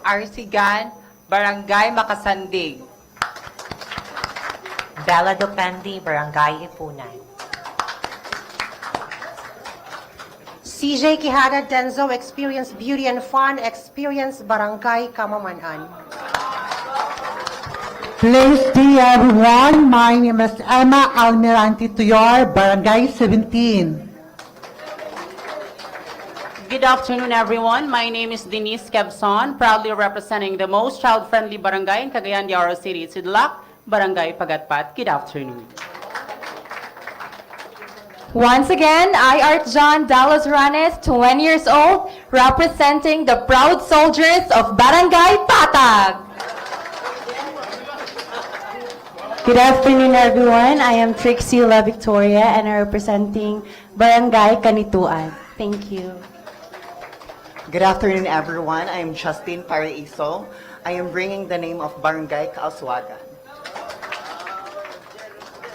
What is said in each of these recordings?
Arsigan, Barangay Makasandig. Bella Dopendi, Barangay Ipunan. CJ Quijada Denzo, Experience Beauty and Fun, Experience Barangay Kamamanan. Please day everyone, my name is Emma Almirante Tuyor, Barangay 17. Good afternoon, everyone. My name is Denise Quebson, proudly representing the most child-friendly barangay in Cagayan de Oro City, Sidlac, Barangay Pagatpat. Good afternoon. Once again, I, Art John Dallas Ranes, 20 years old, representing the proud soldiers of Barangay Patag. Good afternoon, everyone. I am Trixie La Victoria, and I'm representing Barangay Kanituan. Thank you. Good afternoon, everyone. I am Justin Paraiso. I am bringing the name of Barangay Kauswagan.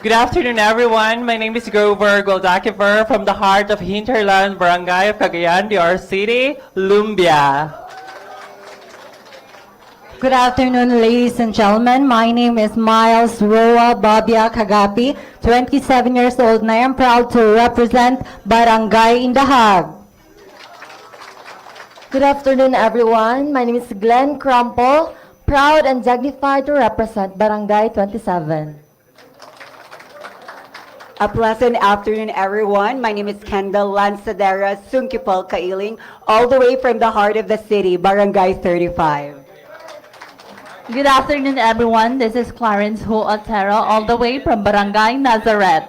Good afternoon, everyone. My name is Grover Goldakiver from the heart of Hinterland Barangay of Cagayan de Oro City, Lumbia. Good afternoon, ladies and gentlemen. My name is Miles Roa Babia Kagapi, 27 years old, and I am proud to represent Barangay Indahag. Good afternoon, everyone. My name is Glenn Crampo, proud and dignified to represent Barangay 27. A pleasant afternoon, everyone. My name is Kendall Lanzadera Sunkipol Kailing, all the way from the heart of the city, Barangay 35. Good afternoon, everyone. This is Clarence Ho Otero, all the way from Barangay Nazareth.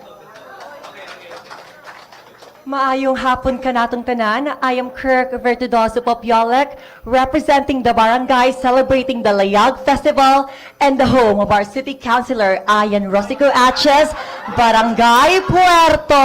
Maayong hapon ka natong tanan. I am Kirk Vertudoso Popiolek, representing the barangay celebrating the Layag Festival and the home of our city councilor, Ayan Rosico Aches, Barangay Puerto.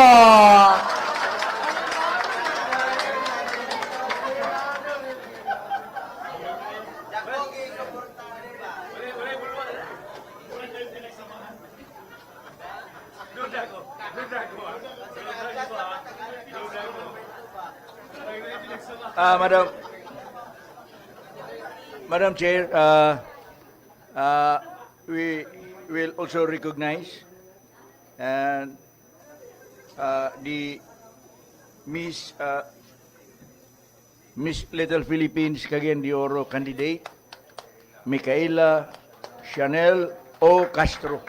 Madam Chair, we will also recognize and the Miss Little Philippines Cagayan de Oro candidate, Micaela Chanel O. Castro,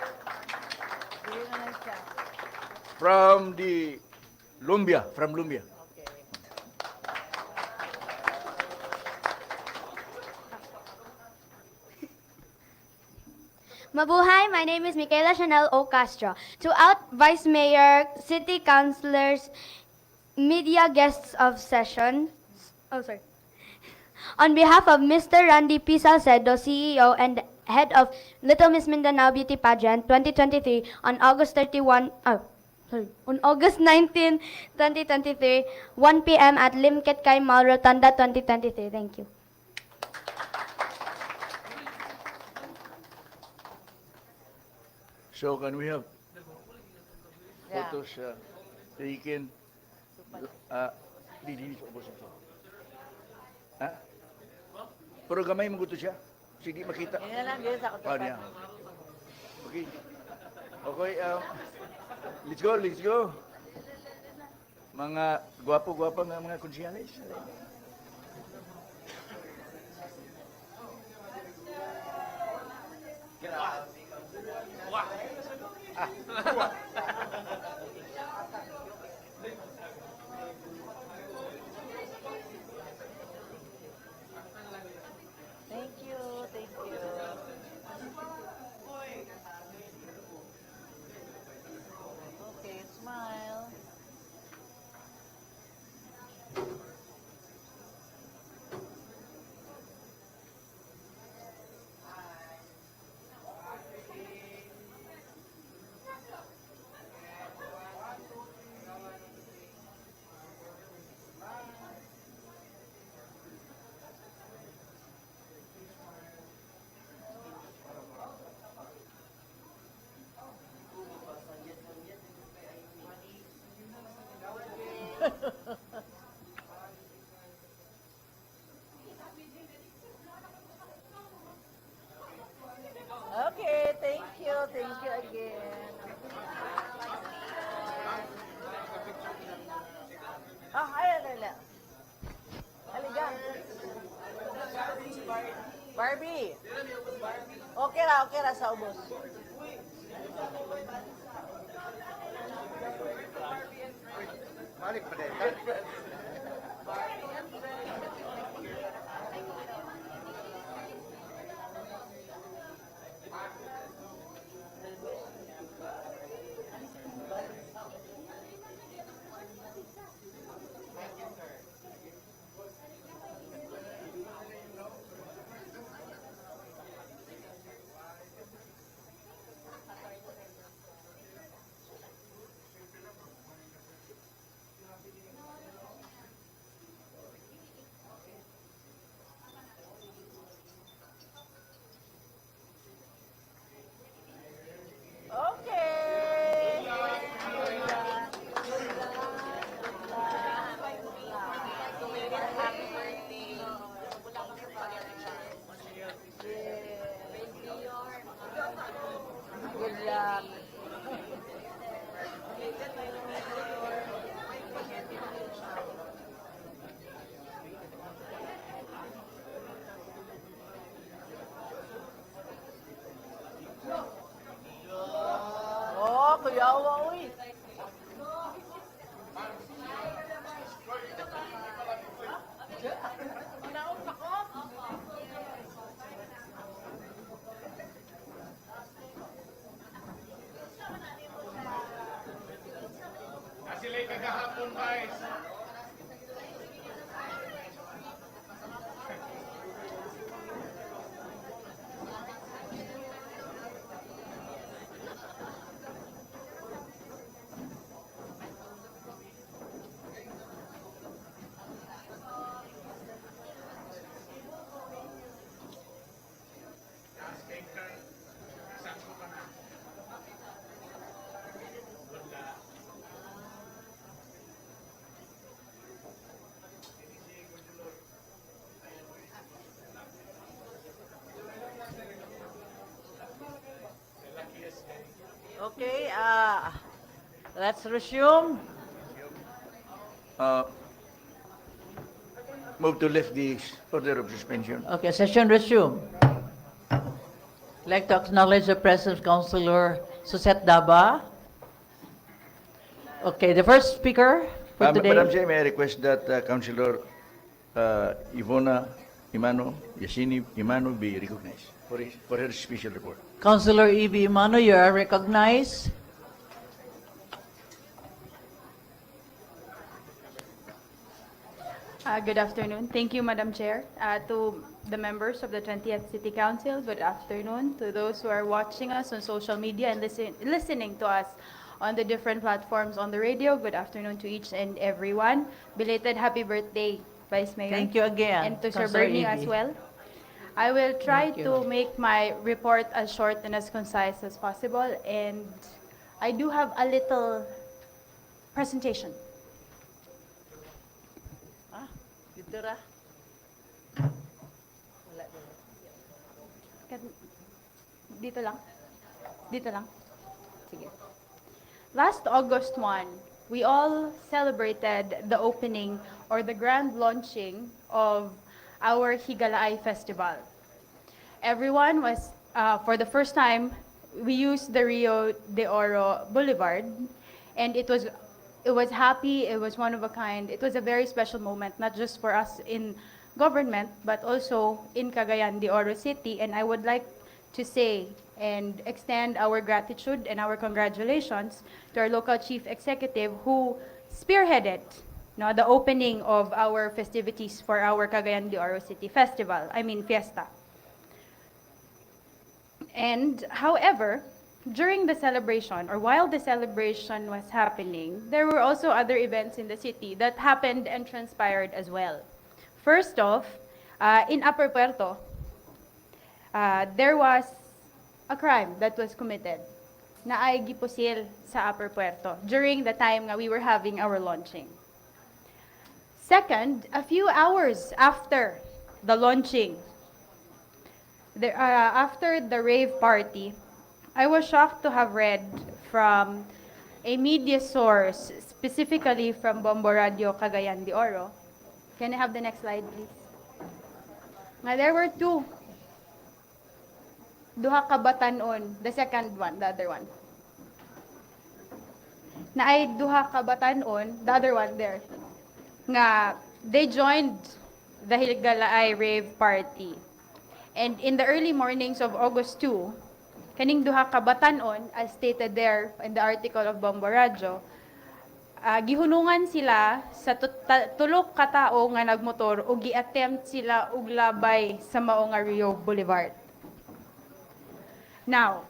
from Lumbia. Mabuhay, my name is Micaela Chanel O. Castro. Throughout Vice Mayor, City Councilors, media guests of session, on behalf of Mr. Randy P. Salcedo, CEO and head of Little Miss Mindanao Beauty Pageant 2023 on August 19, 2023, 1 p.m. at Limket Kay Mall, Rotunda 2023. Thank you. So can we have photos taken? Pero gamay mo siya. Sige, makita. Yan lang, yun sa Okay. Okay, let's go. Mga gwapo-gwapo nga mga konsyales. Thank you. Okay, smile. Barbie. Okay ra sa ubos. Balik pa din. Oh, kuyawa, uy. Sila kagahapon, guys. Okay, let's resume. Move to lift the order of suspension. Okay, session resume. Like to acknowledge the presence of Councilor Susette Daba. Okay, the first speaker for today. Madam Chair, may I request that Councilor Ivona Imano, Yasini Imano be recognized for her special report. Councilor E.B. Imano, you are recognized. Good afternoon. Thank you, Madam Chair. To the members of the 20th City Council, good afternoon. To those who are watching us on social media and listening to us on the different platforms on the radio, good afternoon to each and everyone. Belated happy birthday, Vice Mayor. Thank you again, And to Sir Councilor Bernie E.B. as well. I will try Thank you. to make my report as short and as concise as possible, and I do have a little presentation. Dito ra. Dito lang. Dito lang. Sige. Last August 1, we all celebrated the opening or the grand launching of our Higalaay Festival. Everyone was, for the first time, we used the Rio de Oro Boulevard, and it was happy, it was one of a kind, it was a very special moment, not just for us in government, but also in Cagayan de Oro City, and I would like to say and extend our gratitude and our congratulations to our local chief executive who spearheaded the opening of our festivities for our Cagayan de Oro City Festival, Fiesta. And however, during the celebration or while the celebration was happening, there were also other events in the city that happened and transpired as well. First off, in Upper Puerto, there was a crime that was committed na ay gipusil sa Upper Puerto during the time nga we were having our launching. Second, a few hours after the launching, after the rave party, I was shocked to have read from a media source, specifically from Bombo Radio Cagayan de Oro. Can I have the next slide, please? Now, there were two duha ka batanon, the second one, the other one. Na ay duha ka batanon, the other one there. Nga they joined the Hilgalaay rave party. And in the early mornings of August 2, kaning duha ka batanon, as stated there in the article of Bombo Radio, gihunungan sila sa tulok ka tawo nga nagmotor ug gi-attempt sila og labay sa mao nga Rio Boulevard. Now,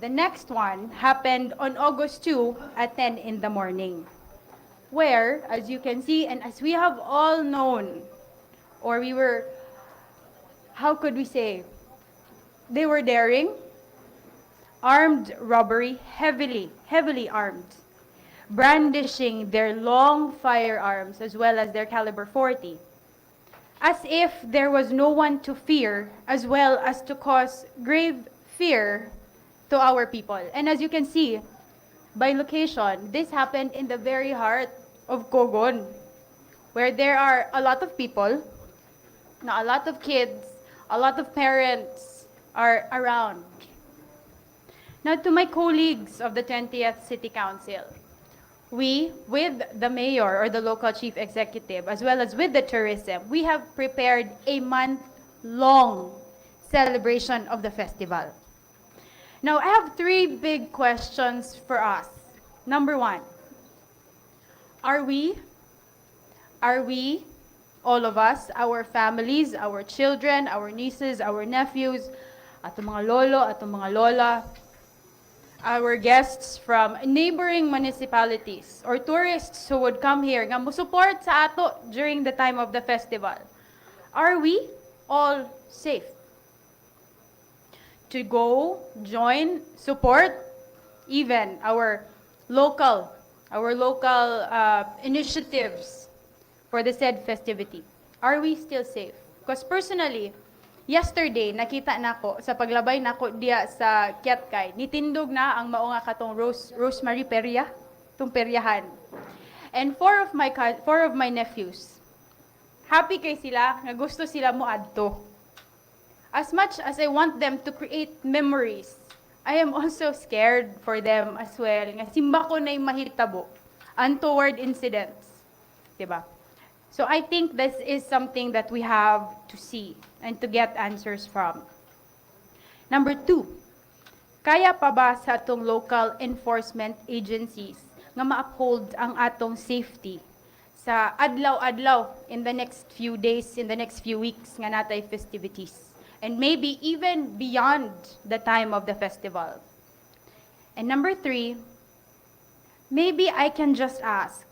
the next one happened on August 2 at 10 in the morning, where, as you can see, and as we have all known, or we were, how could we say, they were daring, armed robbery, heavily armed, brandishing their long firearms as well as their caliber 40, as if there was no one to fear, as well as to cause grave fear to our people. And as you can see, by location, this happened in the very heart of Cogon, where there are a lot of people, a lot of kids, a lot of parents are around. Now, to my colleagues of the 20th City Council, we, with the mayor or the local chief executive, as well as with the tourism, we have prepared a month-long celebration of the festival. Now, I have three big questions for us. Number one, are we, all of us, our families, our children, our nieces, our nephews, atong mga lolo, atong mga lola, our guests from neighboring municipalities or tourists who would come here nga mo-support sa ato during the time of the festival, are we all safe to go, join, support even our local initiatives for the said festivity? Are we still safe? Because personally, yesterday, nakita nako sa paglabay nako diya sa Kiatkay, nitindog na ang mao nga katong Rosemary Peria, tong peryahan. And four of my nephews, happy kay sila nga gusto sila mo adto. As much as I want them to create memories, I am also scared for them as well. Nga simba ko na yung mahitabo, untoward incidents. Diba? So I think this is something that we have to see and to get answers from. Number two, kaya pa ba sa atong local enforcement agencies nga ma-uphold ang atong safety sa adlaw-adlaw in the next few days, in the next few weeks nga natay festivities? And maybe even beyond the time of the festival. And number three, maybe I can just ask,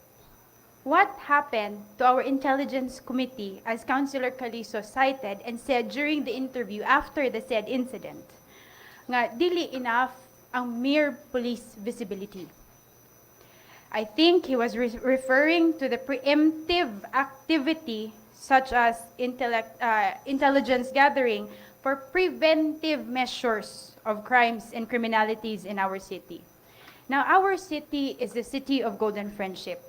what happened to our intelligence committee, as Councilor Calizo cited and said during the interview after the said incident, nga dili enough ang mere police visibility? I think he was referring to the preemptive activity such as intelligence gathering for preventive measures of crimes and criminalities in our city. Now, our city is the city of golden friendship.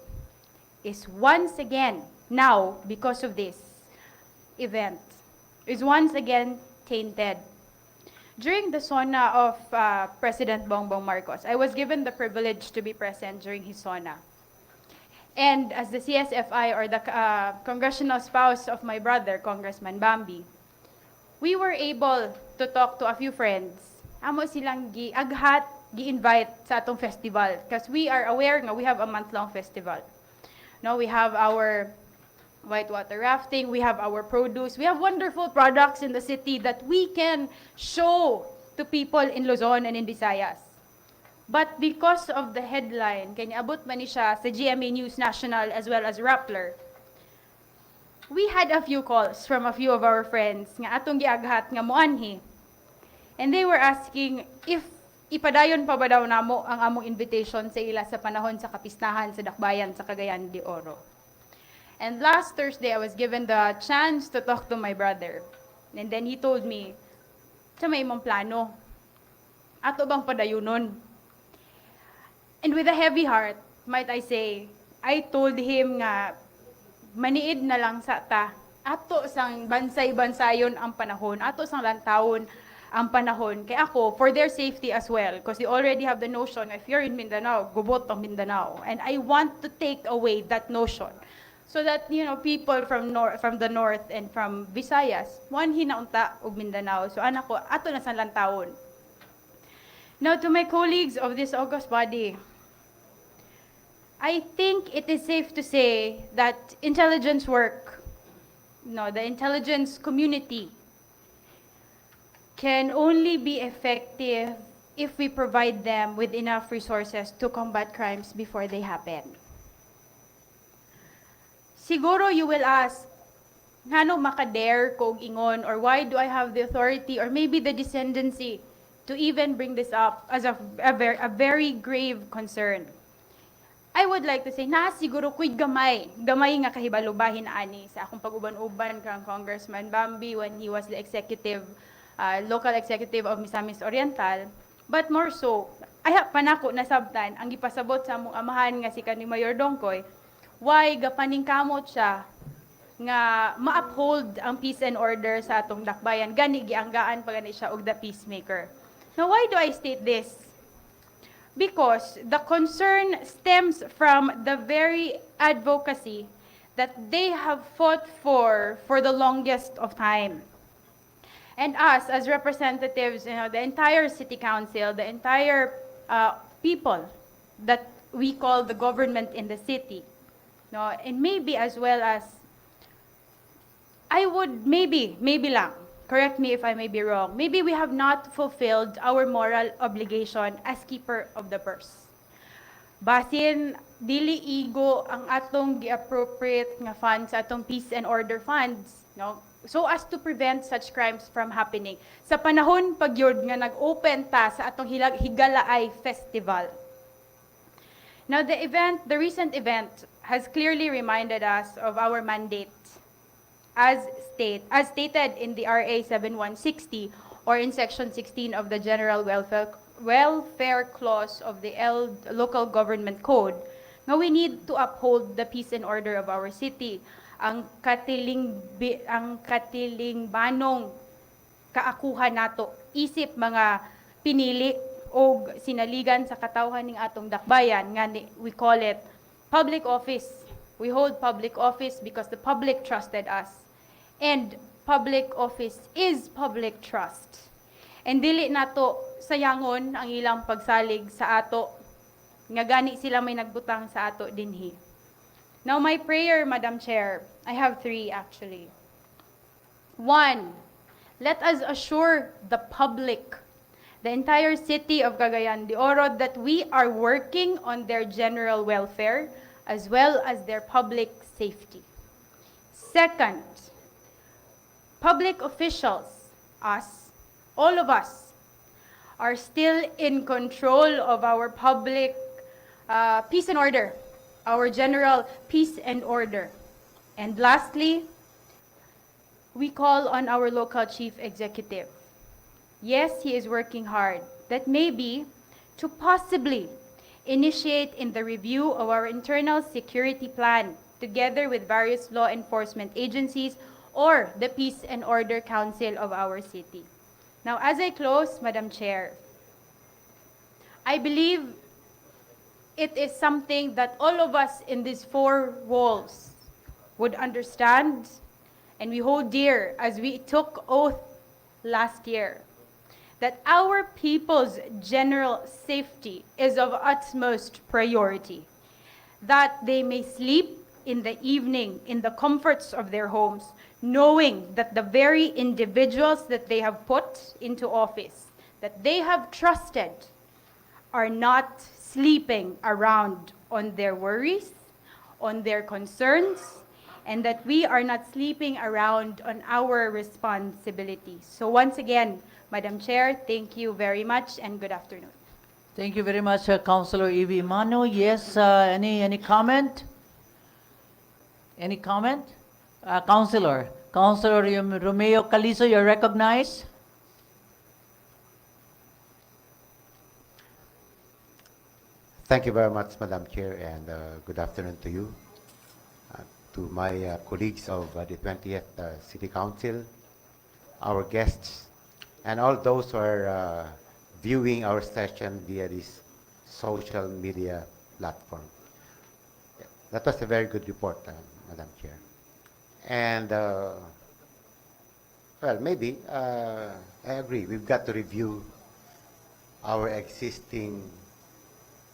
Is once again, now, because of this event, is once again tainted. During the SONA of President Bongbong Marcos, I was given the privilege to be present during his SONA. And as the CSFI, or the congressional spouse of my brother, Congressman Bambi, we were able to talk to a few friends. Amo silang giaghat, gi-invite sa atong festival. Because we are aware nga we have a month-long festival. No, we have our whitewater rafting, we have our produce, we have wonderful products in the city that we can show to people in Luzon and in Visayas. But because of the headline, kaya niabot man ni siya sa GMA News National as well as Rappler, we had a few calls from a few of our friends nga atong giaghat nga moanhi. And they were asking if ipadayon pa ba daw namo ang among invitation sa ila sa panahon sa kapistahan sa Dakbayan sa Cagayan de Oro. And last Thursday, I was given the chance to talk to my brother. And then he told me, sa may imong plano, ato bang padayunon? And with a heavy heart, might I say, I told him nga, maniid na lang sa ta. Ato sang bansay-bansayon ang panahon, ato sang lantawon ang panahon kay ako for their safety as well, because they already have the notion if you're in Mindanao, gubot ang Mindanao, and I want to take away that notion so that people from the north and from Visayas one hinaunta og Mindanao. So anak ko ato na sa lantawon. Now to my colleagues of this august body, I think it is safe to say that intelligence work, the intelligence community, can only be effective if we provide them with enough resources to combat crimes before they happen. Siguro you will ask, ngano makadare ko og ingon, or why do I have the authority or maybe the descendancy to even bring this up as a very grave concern? I would like to say, siguro ko'y gamay nga kahibalubahin ani sa akong pag-uban-uban kang Congressman Bambi when he was the local executive of Misamis Oriental. But more so, panako nasabtan ang gipasabot sa among amahan nga si kanhi Mayor Dongkoy, why gapaningkamot siya nga ma-uphold ang peace and order sa atong dakbayan, gani gianggaan pa gani siya og the peacemaker. Now why do I state this? Because the concern stems from the very advocacy that they have fought for the longest of time. And us as representatives, the entire city council, the entire people that we call the government in the city, and maybe as well as, I would maybe lang, correct me if I may be wrong, maybe we have not fulfilled our moral obligation as keeper of the purse. Basin, dili igo ang atong gi-appropriate nga funds, atong peace and order funds, so as to prevent such crimes from happening. Sa panahon pagyod nga nag-open ta sa atong Higalaay Festival. Now the recent event has clearly reminded us of our mandate as stated in the RA 7160 or in Section 16 of the General Welfare Clause of the Local Government Code, nga we need to uphold the peace and order of our city. Ang katilingbanong kaakuhan nato isip mga pinili o sinaligan sa katawhan ning atong dakbayan nga we call it public office. We hold public office because the public trusted us. And public office is public trust. And dili nato sayangon ang ilang pagsalig sa ato nga gani sila may nagbutang sa ato dinhi. Now my prayer, Madam Chair, I have 3 actually. 1, let us assure the public, the entire city of Cagayan de Oro, that we are working on their general welfare as well as their public safety. 2, public officials, us, all of us, are still in control of our public peace and order, our general peace and order. And lastly, we call on our local chief executive. Yes, he is working hard, that maybe to possibly initiate in the review of our internal security plan together with various law enforcement agencies or the Peace and Order Council of our city. Now, as I close, Madam Chair, I believe it is something that all of us in these 4 walls would understand and we hold dear as we took oath last year, that our people's general safety is of utmost priority, that they may sleep in the evening in the comforts of their homes, knowing that the very individuals that they have put into office, that they have trusted, are not sleeping around on their worries, on their concerns, and that we are not sleeping around on our responsibilities. So once again, Madam Chair, thank you very much and good afternoon. Thank you very much, Councilor Evie Mano. Yes, any comment? Any comment? Councilor Romeo Calizo, you're recognized. Thank you very much, Madam Chair, and good afternoon to you, to my colleagues of the 20th City Council, our guests, and all those who are viewing our session via this social media platform. That was a very good report, Madam Chair. And, well, maybe, I agree, we've got to review our existing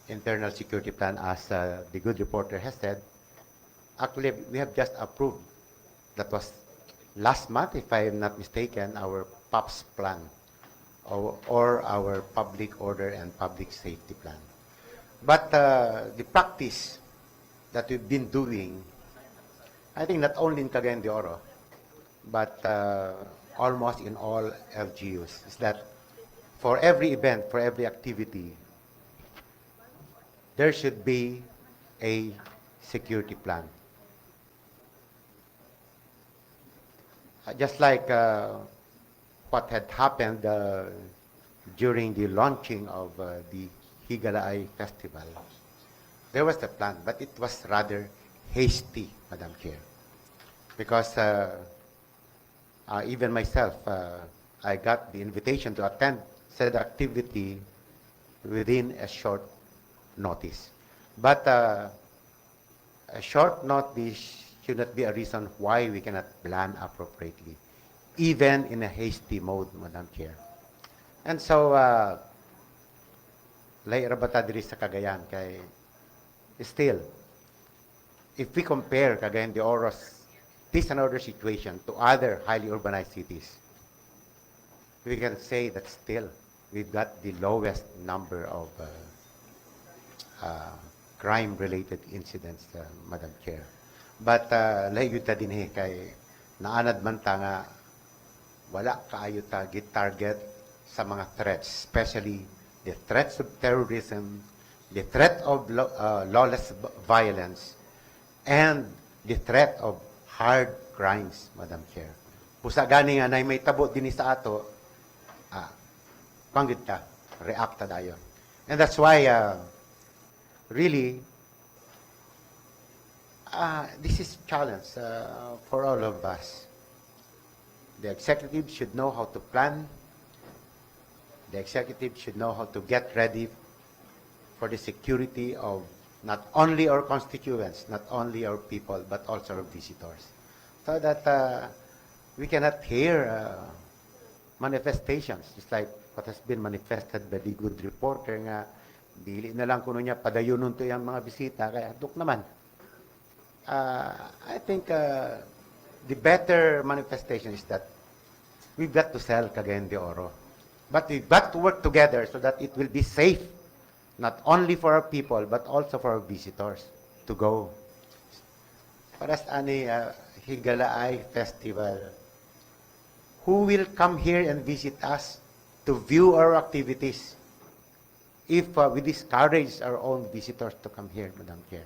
internal security plan, as the good reporter has said. Actually, we have just approved, that was last month, if I am not mistaken, our POPs plan, or our public order and public safety plan. But the practice that we've been doing, I think not only in Cagayan de Oro, but almost in all LGUs, is that for every event, for every activity, there should be a security plan. Just like what had happened during the launching of the Higalaay Festival, there was a plan, but it was rather hasty, Madam Chair, because even myself, I got the invitation to attend said activity within a short notice. But a short notice should not be a reason why we cannot plan appropriately, even in a hasty mode, Madam Chair. And so, later ba ta diri sa Cagayan, kay still, if we compare Cagayan de Oro's this and other situation to other highly urbanized cities, we can say that still we've got the lowest number of crime-related incidents, Madam Chair. But layo ta din kay naanad man ta nga wala kaayo ta git-target sa mga threats, especially the threats of terrorism, the threat of lawless violence, and the threat of hard crimes, Madam Chair. Pusa gani nga nay may tabo din sa ato, panggit ta, react ta dayon. And that's why really this is a challenge for all of us. The executive should know how to plan. The executive should know how to get ready for the security of not only our constituents, not only our people, but also our visitors. So that we cannot hear manifestations, just like what has been manifested by the good reporter nga, dili na lang kuno niya padayunon to yung mga bisita, kaya duk naman. I think the better manifestation is that we've got to sell Cagayan de Oro. But we've got to work together so that it will be safe, not only for our people, but also for our visitors to go. Para sa ani Higalaay Festival, who will come here and visit us to view our activities if we discourage our own visitors to come here, Madam Chair?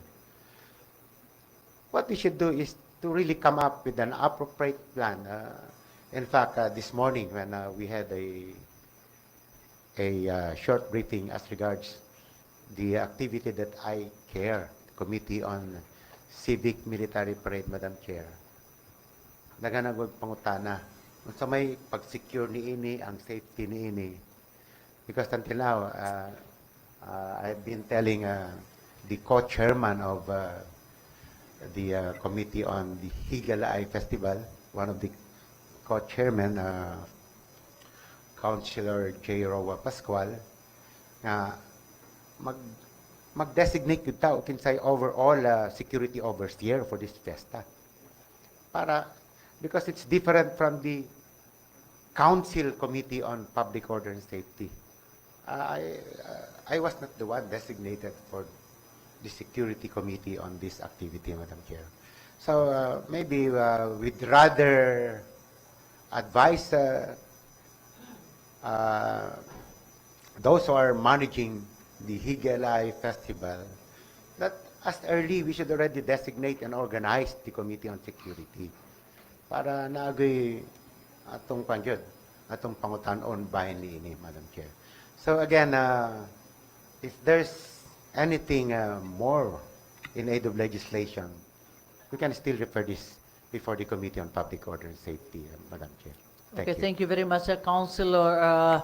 What we should do is to really come up with an appropriate plan. In fact, this morning when we had a short briefing as regards the activity that I care, Committee on Civic Military Parade, Madam Chair, naganagod pangutana sa may pag-secure ni ini, ang safety ni ini. Because until now, I've been telling the co-chairman of the Committee on the Higalaay Festival, one of the co-chairman, Councilor J. Roa Pascual, na mag-designate yung tao kinsay overall security overseer for this festa. Because it's different from the Council Committee on Public Order and Safety. I was not the one designated for the Security Committee on this activity, Madam Chair. So maybe we'd rather advise those who are managing the Higalaay Festival that as early we should already designate and organize the Committee on Security para naagay atong panjud, atong pangutan-on bahin ni Madam Chair. So again, if there's anything more in aid of legislation, we can still refer this before the Committee on Public Order and Safety, Madam Chair. Okay, thank you very much, Councilor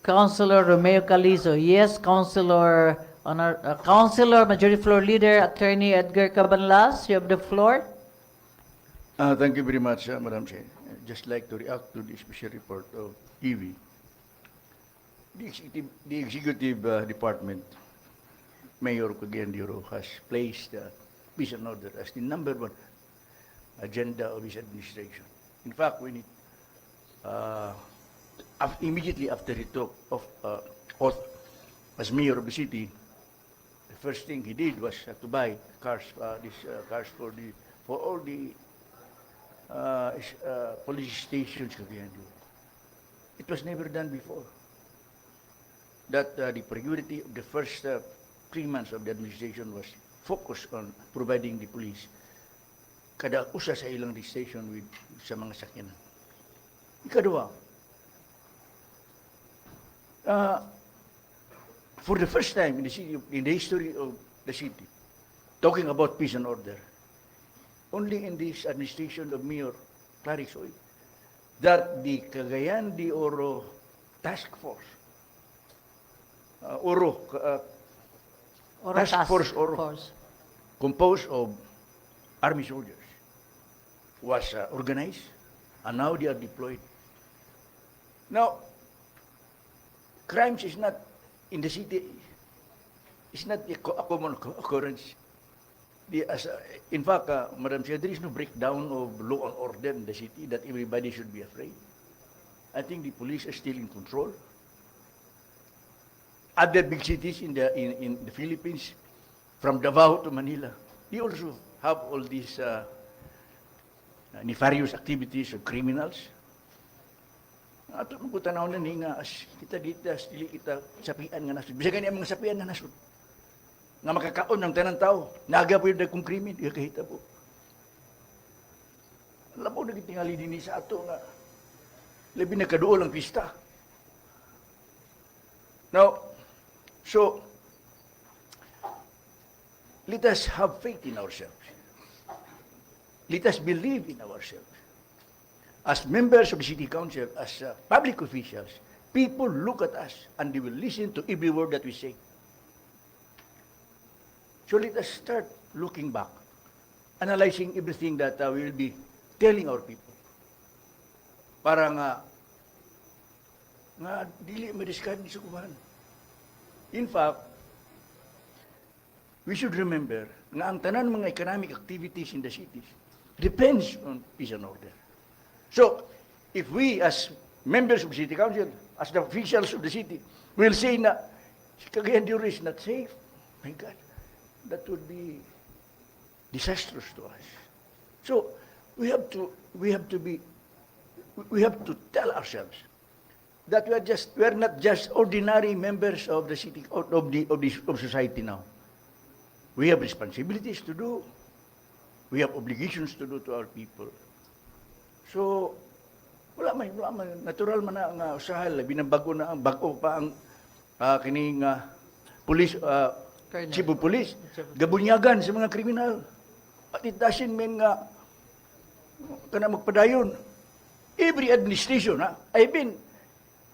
Romeo Calizo. Yes, Councilor Majority Floor Leader Attorney Edgar Cabanlas, you have the floor. Thank you very much, Madam Chair. I'd just like to react to the special report of EV. The executive department, Mayor Cagayan de Oro, has placed peace and order as the number one agenda of his administration. In fact, when immediately after he took oath as mayor of the city, the first thing he did was to buy cars, cars for all the police stations. It was never done before. That the priority of the first 3 months of the administration was focused on providing the police kada usa sa ilang station with sa mga sakyanan. Ikadua, for the first time in the history of the city, talking about peace and order, only in this administration of Mayor Clarix Oy, that the Cagayan de Oro Task Force, Task Force Oro, composed of army soldiers, was organized, and now they are deployed. Now, crimes is not in the city, it's not a common occurrence. In fact, Madam Chair, there is no breakdown of law and order in the city that everybody should be afraid. I think the police are still in control. Other big cities in the Philippines, from Davao to Manila, they also have all these nefarious activities of criminals. Ato mo ko tanaw na ni nga kita dito dili kita sapian nga nasud. Bisag ang mga sapian na nasud. Nga makakaon ng tanang tao, naga po yung dagkong krimen, iya kahita po. Alam po nagitingali din sa ato nga labi na kaduol ang pista. Now, so let us have faith in ourselves. Let us believe in ourselves. As members of the City Council, as public officials, people look at us and they will listen to every word that we say. So let us start looking back, analyzing everything that we will be telling our people. Para nga dili ma-discard ni sukuman. In fact, we should remember nga ang tanan mga economic activities in the cities depends on peace and order. So, if we as members of the City Council, as the officials of the city, will say na Cagayan de Oro is not safe, my God, that would be disastrous to us. So, we have to tell ourselves that we are not just ordinary members of the city of society now. We have responsibilities to do. We have obligations to do to our people. So, wala man, natural man na nga usahay, binabago na ang bago pa ang kining police, chief of police, gabunyagan sa mga kriminal. At it doesn't mean nga kana magpadayon. Every administration, I've been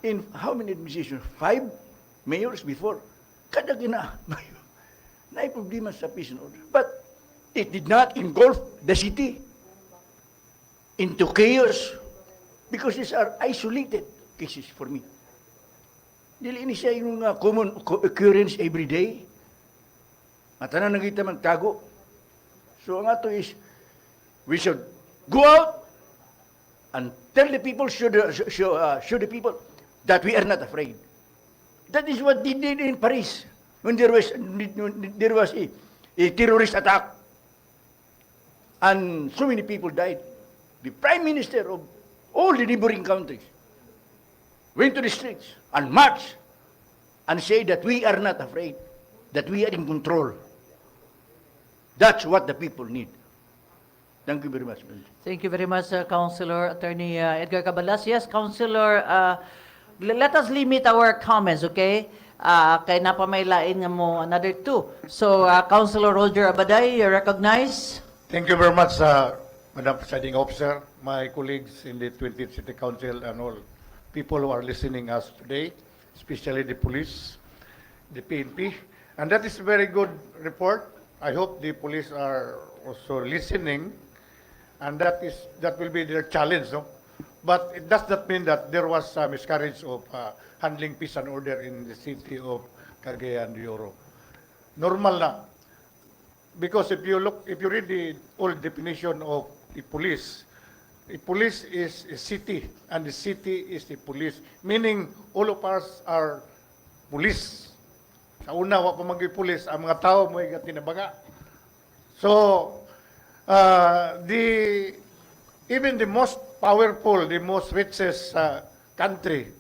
in how many administrations? 5 mayors before. Kada mayor, na problema sa peace and order. But it did not engulf the city into chaos because these are isolated cases for me. Dili ini siya yung common occurrence every day. Matanan nagita magtago. So ang ato is, we should go out and tell the people, show the people that we are not afraid. That is what they did in Paris when there was a terrorist attack. And so many people died. The Prime Minister of all the neighboring countries went to the streets and marched and said that we are not afraid, that we are in control. That's what the people need. Thank you very much. Thank you very much, Councilor Attorney Edgar Cabanlas. Yes, Councilor, let us limit our comments, okay? Kay napamailain nga mo another 2. So, Councilor Roger Abaday, you recognize? Thank you very much, Madam Presiding Officer, my colleagues in the 20th City Council, and all people who are listening us today, especially the police, the PNP. And that is a very good report. I hope the police are also listening, and that will be their challenge. No? But it does not mean that there was a miscarriage of handling peace and order in the city of Cagayan de Oro. Normal na. Because if you read the old definition of the police is a city, and the city is the police. Meaning, all of us are police. Sa una, wa pa mag-police, ang mga tao mo tinabaga. So, even the most powerful, the most richest country,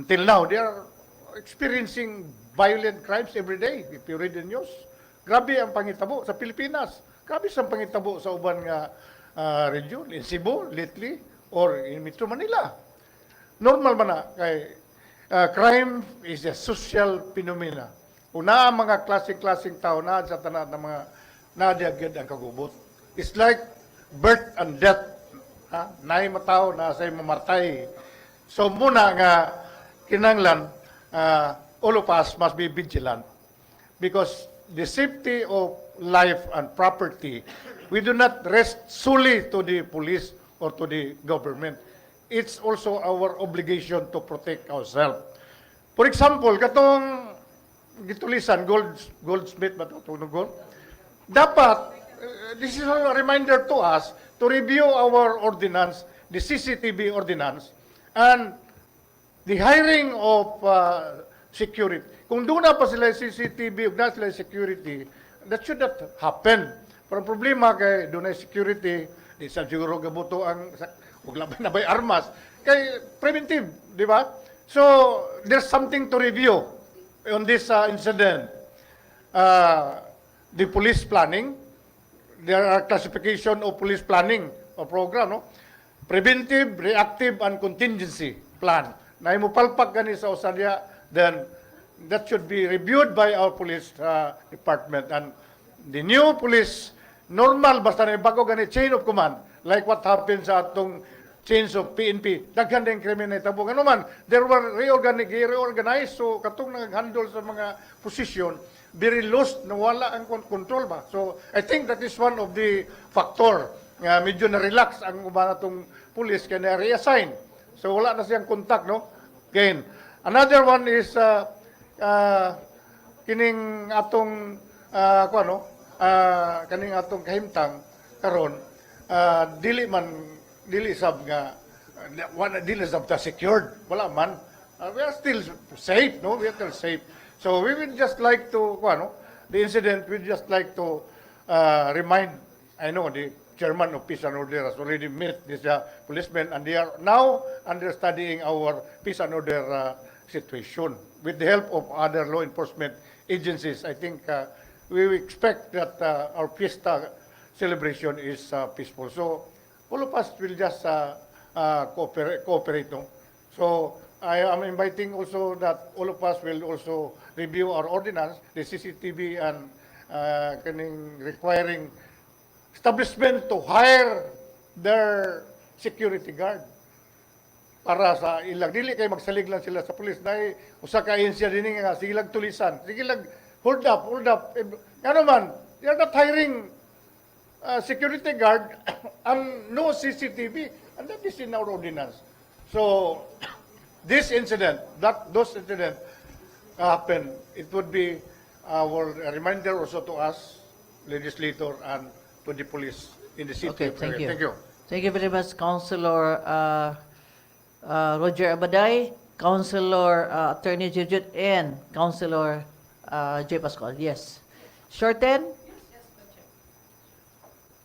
until now, they are experiencing violent crimes every day, if you read the news. Grabe ang pangitabo sa Pilipinas. Grabe ang pangitabo sa uban nga region, in Cebu, lately, or in Metro Manila. Normal man na, kay crime is a social phenomena. Kung naa mga klaseng-klaseng tao na sa tanan ng mga nadiagad ang kagubot. It's like birth and death. Naay matao na say mamatay. So muna nga kinanglan, all of us must be vigilant because the safety of life and property, we do not rest solely to the police or to the government. It's also our obligation to protect ourselves. For example, katong gitulisan, Goldsmith ba ito? Gold? Dapat, this is a reminder to us to review our ordinance, the CCTV ordinance, and the hiring of security. Kung doon na pa sila CCTV, na sila security, that should not happen. Pero problema kay doon na security, di sa siguro gabuto ang huwag lang na ba'y armas. Kay preventive, di ba? So, there's something to review on this incident. The police planning, there are classification of police planning or program, no? Preventive, reactive, and contingency plan. Na imupalpak gani sa usadya, then that should be reviewed by our police department. And the new police, normal, basta na bago gani chain of command, like what happened sa atong change of PNP, daghan din krimen na itabo. Ano man, there were reorganized, so katong nag-handle sa mga posisyon, very lost, nawala ang control ba. So, I think that is one of the factor. Medyo na-relax ang uban atong police, kaya na-reassign. So, wala na siyang contact, no? Again, another one is, kining atong, kaning atong kahimtang, karon dili sab ta secured, wala man. We are still safe, no? We are still safe. So we would just like to, the incident, we just like to remind, I know the chairman of Peace and Order has already met this policemen, and they are now understudying our peace and order situation. With the help of other law enforcement agencies, I think we expect that our fiesta celebration is peaceful. So all of us will just cooperate. No? So I am inviting also that all of us will also review our ordinance, the CCTV, and requiring establishment to hire their security guard para sa ilang dili kay magsalig lang sila sa pulis dahil usa ka ahensya dinhi nga sige lang tulisan, sige lang hold up ngano man, they are not hiring security guard and no CCTV, and that is in our ordinance. So this incident, those incidents happen, it would be our reminder also to us legislator and to the police in the city. Okay, of thank Cagayan. you. Thank you. Thank you very much, Councilor Roger Abaday, Councilor Attorney Jujut, and Councilor J. Pascual. Yes. Shorten?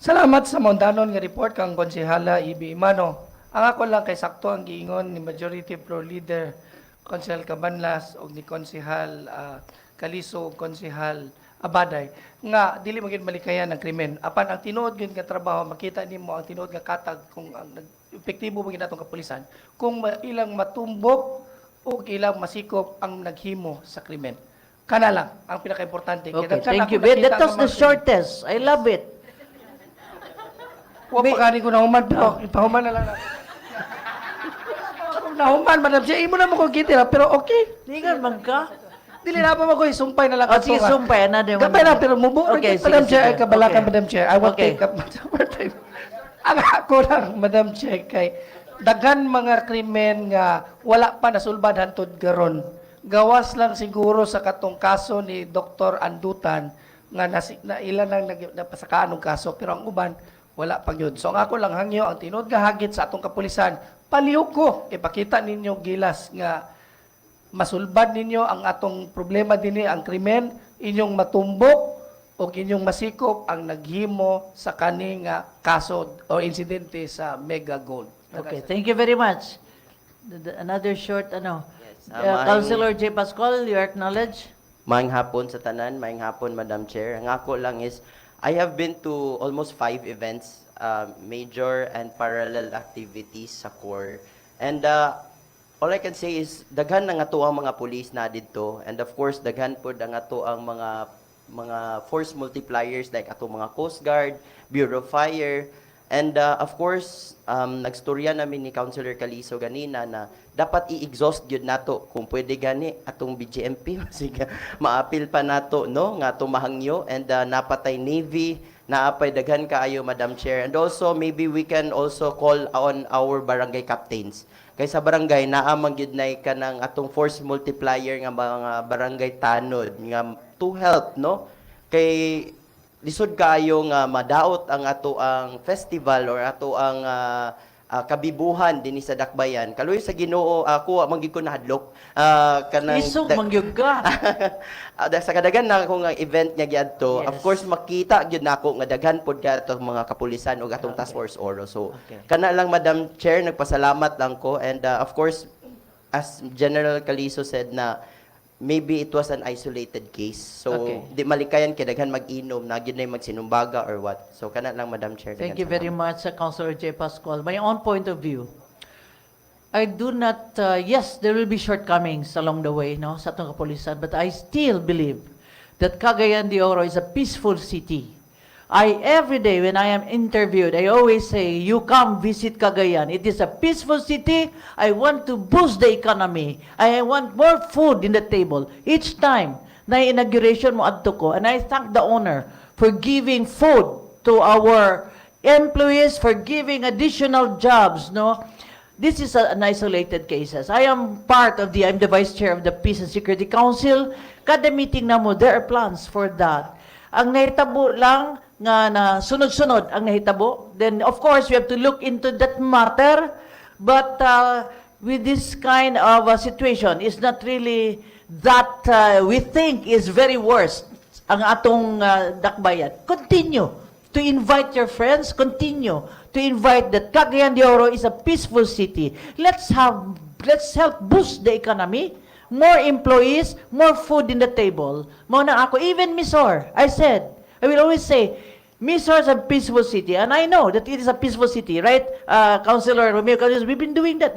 Salamat sa montanon nga report kang Konsehala Ibi Imano. Ang ako lang kay sakto ang giingon ni Majority Floor Leader Konsehal Cabanlas o ni Konsehal Kaliso o Konsehal Abaday nga dili magin malikayan ng krimen. Apan ang tinuod gyud nga trabaho makita nimo ang tinuod nga katag kung ang epektibo ba atong kapulisan kung ilang matumbok o ilang masikop ang naghimo sa krimen. Kana lang ang pinakaimportante. Okay, thank you. That was the shortest. I love it. Wa pa gani ko nahuman, pero ipahuman na lang natin. Nahuman, Madam Chair. Imo na mo kong kitira, pero okay. Tingnan man ka. Dili na pa mo ko isumpay na lang. O, sige, sumpay na din. Gabay na, pero mubo. Okay, Madam sige, Chair, sige. ay kabalakan, Okay. Madam Chair. I will Okay. take up my time. Ang ako lang, Madam Chair, kay daghan mga krimen nga wala pa nasulbad hantod garon. Gawas lang siguro sa katong kaso ni Dr. Andutan nga na ilan lang napasakaan ng kaso, pero ang uban wala pa yun. So ang ako lang hangyo, ang tinod nga hagit sa atong kapulisan, palihog ko, ipakita ninyo gilas nga masulbad ninyo ang atong problema dinhi, ang krimen, inyong matumbok o inyong masikop ang naghimo sa kani nga kaso o insidente sa Mega Gold. Okay, thank you very much. Another short, maayong- Councilor J. Pascual, you acknowledge? Maayong hapon sa tanan, maayong hapon, Madam Chair. Ang ako lang is, I have been to almost 5 events, major and parallel activities sa core. And all I can say is, daghan na nga to ang mga police na dito. And of course, daghan po na nga to ang mga force multipliers like ato mga Coast Guard, Bureau of Fire. And of course, nagstorya namin ni Councilor Calizo ganina na dapat i-exhaust gyud nato kung pwede gani atong BGMP sige maapil pa nato no nga tumahangyo and napatay Navy naapay daghan kaayo Madam Chair. And also maybe we can also call on our barangay captains. Kay sa barangay naa man gyud nay kanang atong force multiplier nga mga barangay tanod nga to help no kay lisod kayo nga madaot ang ato ang festival or ato ang kabibuhan dinhi sa Dakbayan. Kaloy sa Ginoo ako manggid ko nahadlok kanang Isog mangyug ka. sa kadagan na akong event nga giadto. Yes. Of course makita gyud nako nga daghan pod ka atong mga kapulisan ug atong task force oro. So kana lang Madam Chair nagpasalamat lang ko and of course as General Calizo said na maybe it was an isolated case. So, di malikayan kay daghan mag-inom, na gyud nay magsinumbaga or what. So, kana lang, Madam Chair. Thank you very much, Councilor J. Pascual. My own point of view, I do not, yes, there will be shortcomings along the way, no, sa atong kapulisan, but I still believe that Cagayan de Oro is a peaceful city. Every day when I am interviewed, I always say, you come visit Cagayan. It is a peaceful city. I want to boost the economy. I want more food in the table. Each time na inauguration mo adto ko, and I thank the owner for giving food to our employees, for giving additional jobs, no? This is an isolated cases. I'm the Vice Chair of the Peace and Security Council. Kada meeting na mo, there are plans for that. Ang nahitabo lang nga na sunod-sunod ang nahitabo, then of course we have to look into that matter, but with this kind of situation, it's not really that we think is very worst ang atong Dakbayan. Continue to invite your friends, continue to invite that Cagayan de Oro is a peaceful city. Let's help boost the economy, more employees, more food in the table. Muna ako, even Misor, I will always say, Misor is a peaceful city, and I know that it is a peaceful city, right? Councilor Romeo, we've been doing that.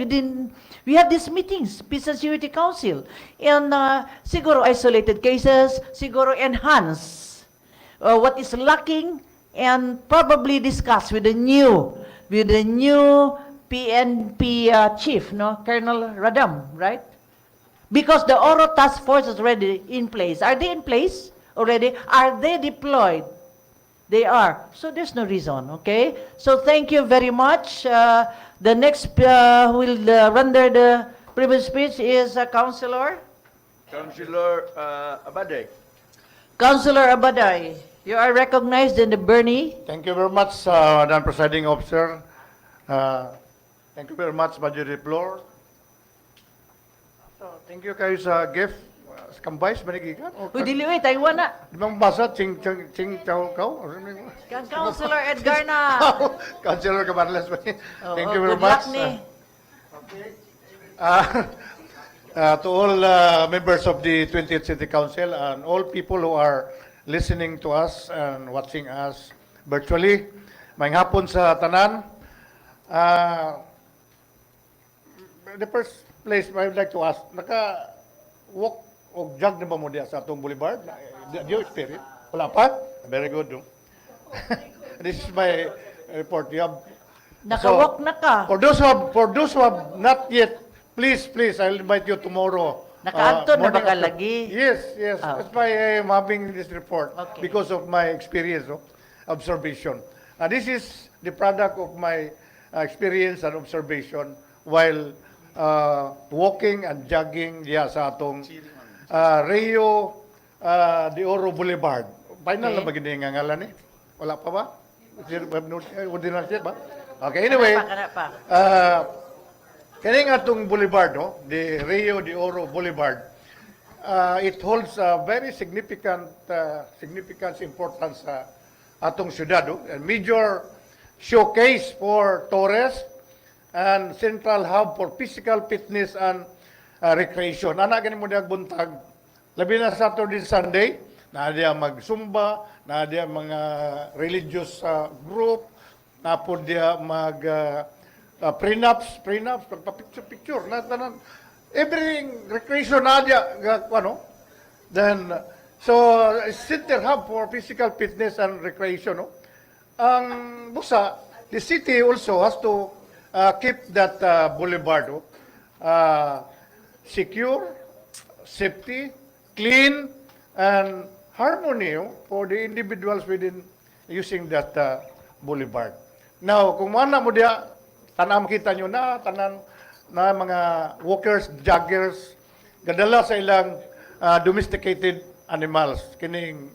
We have these meetings, Peace and Security Council, and siguro isolated cases, siguro enhance what is lacking, and probably discuss with the new PNP chief, no, Colonel Radam, right? Because the Oro Task Force is already in place. Are they in place already? Are they deployed? They are. So there's no reason, okay? So thank you very much. The next will render the privilege speech is Councilor? Councilor Abade. Councilor Abaday, you are recognized in the Bernie. Thank you very much, Madam Presiding Officer. Thank you very much, Majority Floor. So, thank you kayo sa gift. Kambais, manigigan. Uy, dili, Taiwan na. Di ba basa, ching, chow, kau? Councilor Edgar na. Councilor Cabanlas. Thank you very good much. luck ni. To all members of the 20th City Council and all people who are listening to us and watching us virtually, maayong hapon sa tanan. The first place I would like to ask, naka-walk o jog na ba mo diya sa atong boulevard? Do you experience? Wala pa? Very good. No? This is my report. You have Nakawak na ka. For those who have not yet, please, I'll invite you tomorrow. Nakaanto na morning ba ka after- lagi? Yes. Ah. That's why I am having this report Okay. because of my experience, observation. This is the product of my experience and observation while walking and jogging sa atong Rio de Oro Boulevard. Final na Okay. ba gini nga ngalan eh? Wala pa ba? Ordinal siya ba? Okay, anyway. Kana pa. Kani nga itong boulevard, no? The Rio de Oro Boulevard, it holds a very significant importance sa atong syudad. No? A major showcase for tourists and central hub for physical fitness and recreation. Ana ganin mo diag buntag, labi na Saturday, Sunday, na diya mag-zumba, na diya mga religious group, na po diya mag prenups, pagpa-picture, na tanan, every recreation na diya, then, so, center hub for physical fitness and recreation, no? Ang busa, the city also has to keep that boulevard, secure, safety, clean, and harmony for the individuals within using that boulevard. Now, kung mana mo diya, tanan makita nyo na, tanan na mga walkers, joggers, gadala sa ilang domesticated animals, kining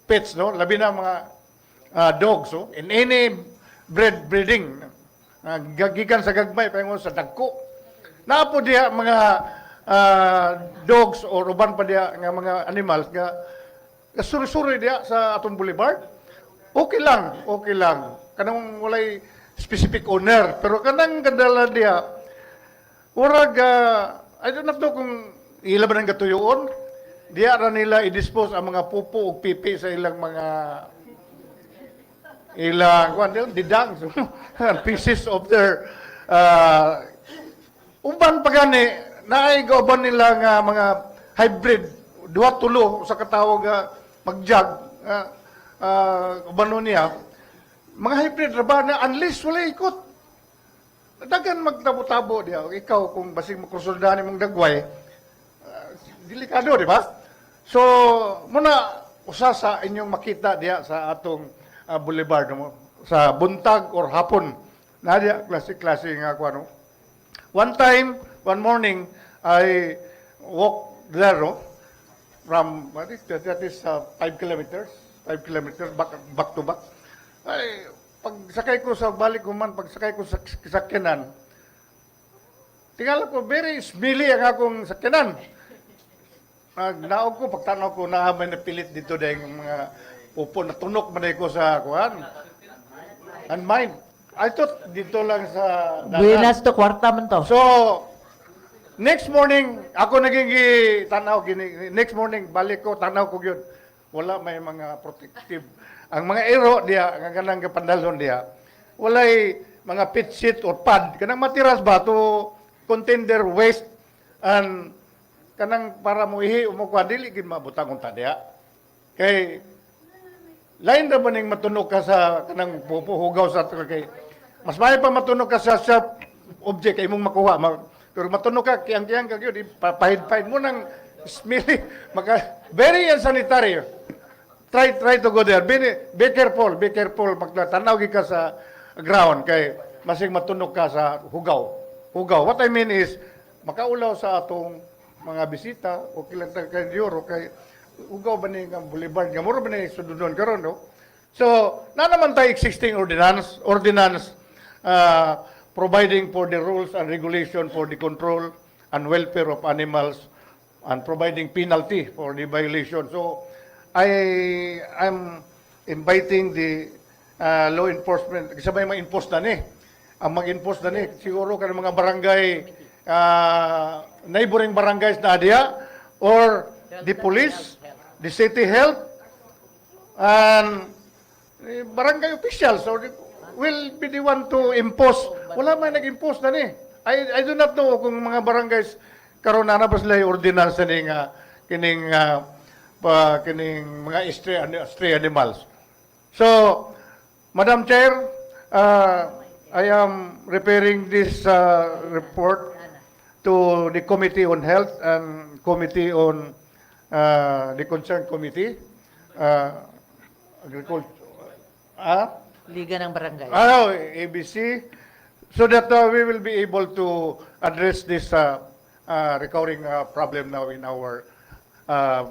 pets, no? Labi na mga dogs, in any breeding, gagikan sa gagmay, paingon sa dagko. Naapo diya mga dogs or uban pa diya nga mga animals nga suri-suri diya sa atong boulevard. Okay lang. Kanang walay specific owner, pero kanang gadala diya, urag, I don't know kung ilaban ng gatuyoon, diya ra nila i-dispose ang mga pupo o pipi sa ilang mga didang, pieces of their uban pa gani, naaigaban nila nga mga hybrid, duwa tulo sa katawag mag-jog, uban niya, mga hybrid ra ba na unless wala ikot. Dagan magtabo-tabo diya. Ikaw, kung basig makonsuldahan mong dagway, delikado, di ba? So, muna, usa sa inyong makita diya sa atong boulevard, no? Sa buntag or hapon. Na diya, klase-klase nga ako, no? One time, one morning, I walked there, no? From, that is 5 kilometers, back to back. Ay, pagsakay ko sa balik ko man, pagsakay ko sa sakyanan, tingala ko, very smelly ang akong sakyanan. Naog ko, pagtanaw ko, may napilit dito dahil mga upo, natunok man ko sa kuhan. And mine, I thought dito lang sa Buenas to kwarta man to. So, next morning, ako naging tanaw, next morning, balik ko, tanaw ko yun. Wala may mga protective. Ang mga aero diya, ang kanang kapandalon diya, walay mga pit sheet or pad. Kanang matiras ba to contain their waste and kanang para mo ihi umukwa, dili gid mabutang unta diya. Kay lain ra ba ning matunog ka sa kanang pupuhugaw sa kay mas may pa matunog ka sa sharp object kay imong makuha. Pero matunog ka kiyang-kiyang ka gyud, pahid-pahid mo nang smelly, very unsanitary. Try to go there. Be careful. Magtanaw ka sa ground kay masig matunog ka sa hugaw. What I mean is makaulaw sa atong mga bisita o kilang taga-Euro kay hugaw ba ni nga boulevard nga mura ba ni sududon karon, no? So, na naman tayo existing ordinance providing for the rules and regulation for the control and welfare of animals and providing penalty for the violation. So, I'm inviting the law enforcement, kasi may ma-enforce na ni. Ang mag-enforce na ni, siguro ka mga barangay, neighboring barangays na diya, or the police, the city health, and barangay officials will be the one to impose. Wala may nag-impose na ni. I do not know kung mga barangays karon na ba sila ordinance ni nga kining mga stray animals. So, Madam Chair, I am referring this report to the Committee on Health and Committee on the concerned committee, agriculture, Liga ng Barangay. ABC, so that we will be able to address this recurring problem now in our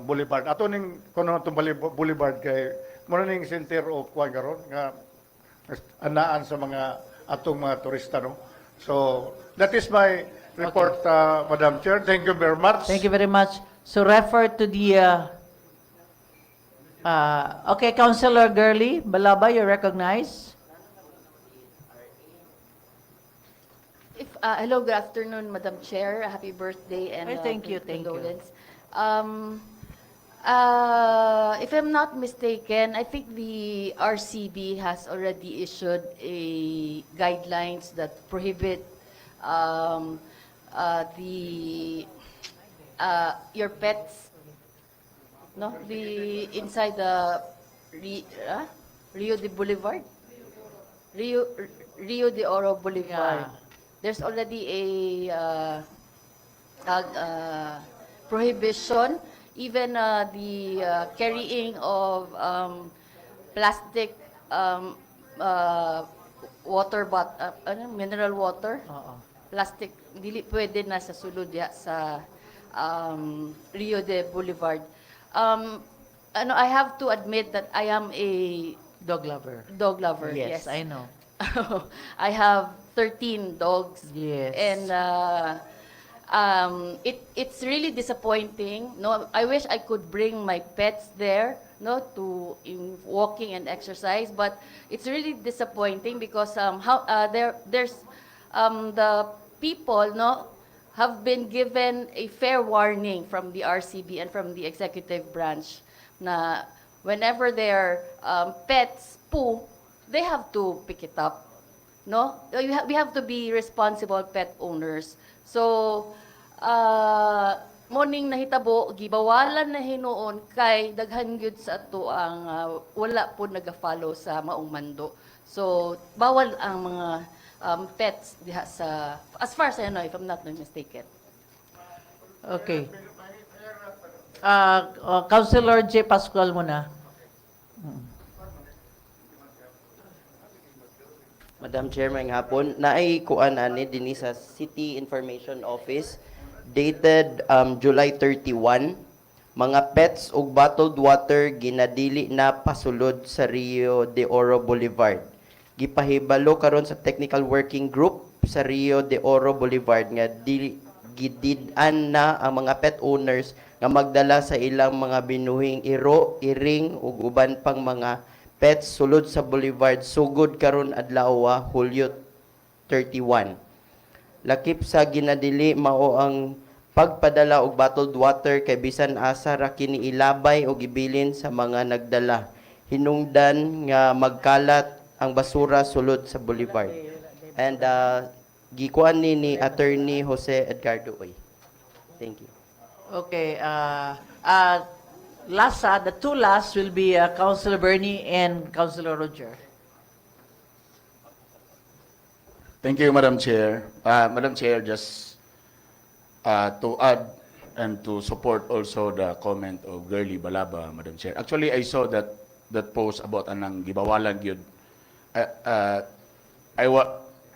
boulevard. Ato ning kuno itong boulevard kay muna ning center of kuan karon nga anaan sa mga atong mga turista, no? So that is my report, Madam Chair. Thank you very much. Thank you very much. So refer to the okay, Councilor Gurley Balaba, you recognize. Hello, good afternoon, Madam Chair. Happy birthday and Thank you. condolence. If I'm not mistaken, I think the RCB has already issued a guidelines that prohibit your pets, no, the inside the Rio de Boulevard, Rio de Oro Boulevard. Yeah. There's already a prohibition, even the carrying of plastic water mineral water. Plastic dili pwede na sa sulod ya sa Rio de Boulevard. I have to admit that I am a Dog lover. dog lover. Yes, I know. I have 13 dogs. Yes. And it's really disappointing. No, I wish I could bring my pets there, no, to in walking and exercise. But it's really disappointing because there's the people, no, have been given a fair warning from the RCB and from the executive branch na whenever their pets poo, they have to pick it up. No? We have to be responsible pet owners. So, morning nahitabo, gibawalan na hinuon kay daghan gyud sa ato ang wala po nag-follow sa maong mando. So, bawal ang mga pets diha sa, as far as I know, if I'm not mistaken. Okay. Councilor J. Pascual muna. Madam Chair, may hapon, naay kuan ani dinhi sa City Information Office dated July 31, mga pets ug bottled water ginadili na pasulod sa Rio de Oro Boulevard. Gipahibalo karon sa Technical Working Group sa Rio de Oro Boulevard nga gidid-an na ang mga pet owners nga magdala sa ilang mga binuhing iro, iring ug uban pang mga pets sulod sa Boulevard sugod karon adlaw Hulyo 31. Lakip sa ginadili mao ang pagpadala og bottled water kay bisan asa ra kini ilabay og ibilin sa mga nagdala. Hinungdan nga magkalat ang basura sulod sa Boulevard. And gikuan ni Attorney Jose Edgardo Oy. Thank you. Okay. The two last will be Councilor Bernie and Councilor Roger. Thank you, Madam Chair. Madam Chair, just to add and to support also the comment of Girly Balaba, Madam Chair. Actually, I saw that post about anang gibawalan gyud.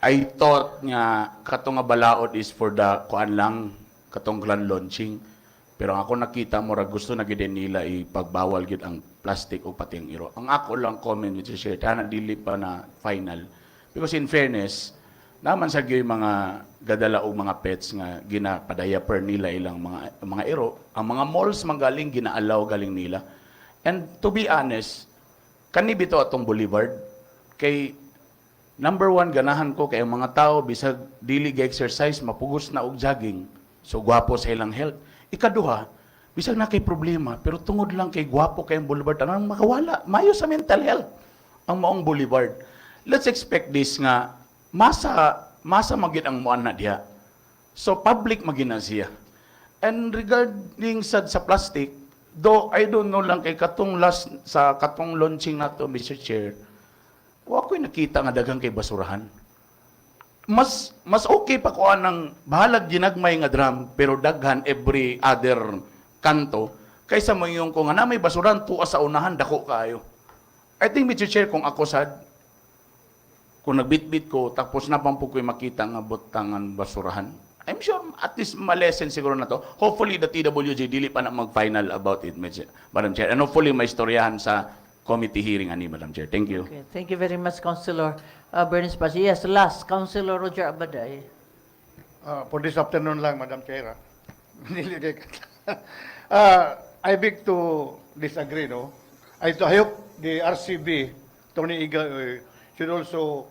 I thought nga katong nga balaod is for the kuan lang, katong grand launching. Pero ako nakita mo ra gusto na gid nila ipagbawal gid ang plastic o pati ang iro. Ang ako lang comment with share tana dili pa na final. Because in fairness, naman sa gyud mga gadala og mga pets nga ginapadaya-per nila ilang mga iro, ang mga malls magaling ginaalaw galing nila. And to be honest, kani bito atong Boulevard kay number one ganahan ko kay ang mga tao bisag dili ga-exercise mapugos na og jogging. So gwapo sa ilang health. Ikaduha, bisag na kay problema, pero tungod lang kay gwapo kay ang Boulevard, anong makawala? Mayo sa mental health ang maong Boulevard. Let's expect this nga, masa magid ang muan na diha. So, public magina siya. And regarding sa plastic, though I don't know lang kay katong launching nato, Mr. Chair, wa ko'y nakita nga daghang kay basurahan. Mas okay pa ko ng bahalag ginagmay nga drum pero daghan every other kanto kaysa mo yung kung nga na may basuran tuwa sa unahan dako kayo. I think, Mr. Chair, kung ako sad, kung nagbitbit ko tapos napampo ko'y makita nga butangan basurahan, I'm sure at least malesen siguro na to. Hopefully the TWJ dili pa na mag-final about it, Madam Chair. And hopefully may istoryahan sa committee hearing ani, Madam Chair. Thank you. Okay. Thank you very much, Councilor Bernice Paz. Yes, last, Councilor Roger Abaday. For this afternoon lang, Madam Chair. I beg to disagree, no? I hope the RCB, Tony Iga, should also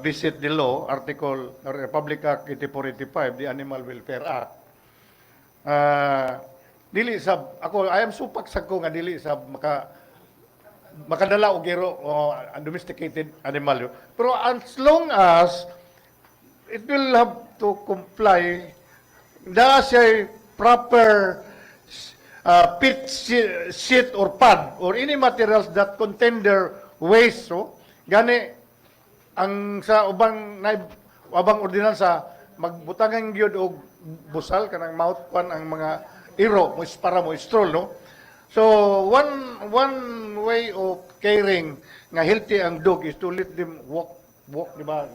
visit the law, Article Republic Act 8485, the Animal Welfare Act. Dili sab ako I am supaksag ko nga dili sab makadala og gero domesticated animal. Pero as long as it will have to comply, there siya proper pit sheet or pad or any materials that contain their waste. So, gani ang sa ubang ordinansa magbutangan gyud og busal kanang mouth pan ang mga iro mo para mo stroll, no? So one way of caring nga healthy ang dog is to let them walk, di ba?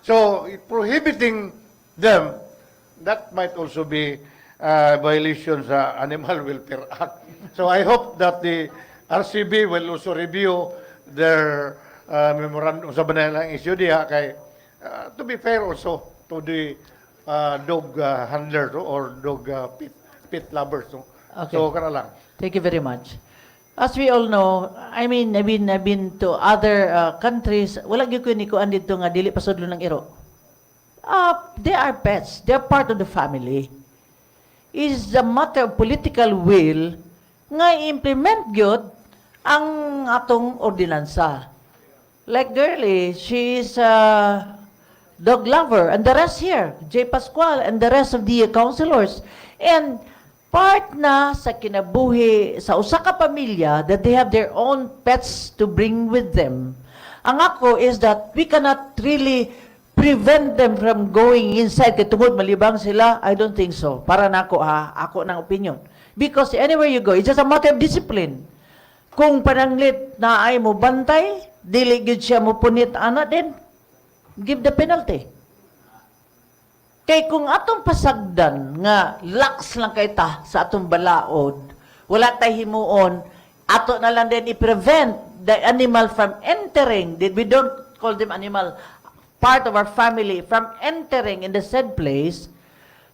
So prohibiting them, that might also be violation sa Animal Welfare Act. So I hope that the RCB will also review their memorandum sa banalang issue diha kay to be fair also to the dog handlers or dog pet lovers. No? Okay. So kana lang. Thank you very much. As we all know, I've been to other countries. Wala gyud ko ni ko andito nga dili pasudlo ng iro. They are pets. They are part of the family. Is a matter of political will nga implement gyud ang atong ordinansa. Like girlie, she is a dog lover, and the rest here, J. Pascual, and the rest of the councilors. And part na sa kinabuhi sa usa ka pamilya that they have their own pets to bring with them. Ang ako is that we cannot really prevent them from going inside. Kaya tungod malibang sila, I don't think so. Para na ako ako ng opinion. Because anywhere you go, it's just a matter of discipline. Kung pananglit na ay mo bantay, dili gyud siya mo punit ana din, give the penalty. Kay kung atong pasagdan nga lax lang kay ta sa atong balaod, wala tay himuon, ato na lang din i-prevent the animal from entering, we don't call them animal, part of our family, from entering in the said place,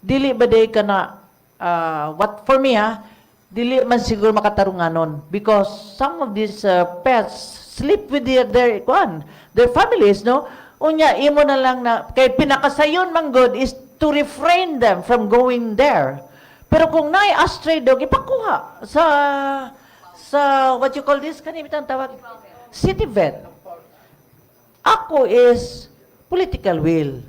dili ba day ka na, what for me dili man siguro makatarunganon because some of these pets sleep with their families, no? Unya, imo na lang na, kay pinakasayon man good is to refrain them from going there. Pero kung naay stray dog, ipakuha sa what you call this, kanimitan tawag? City vet. Ako is political will.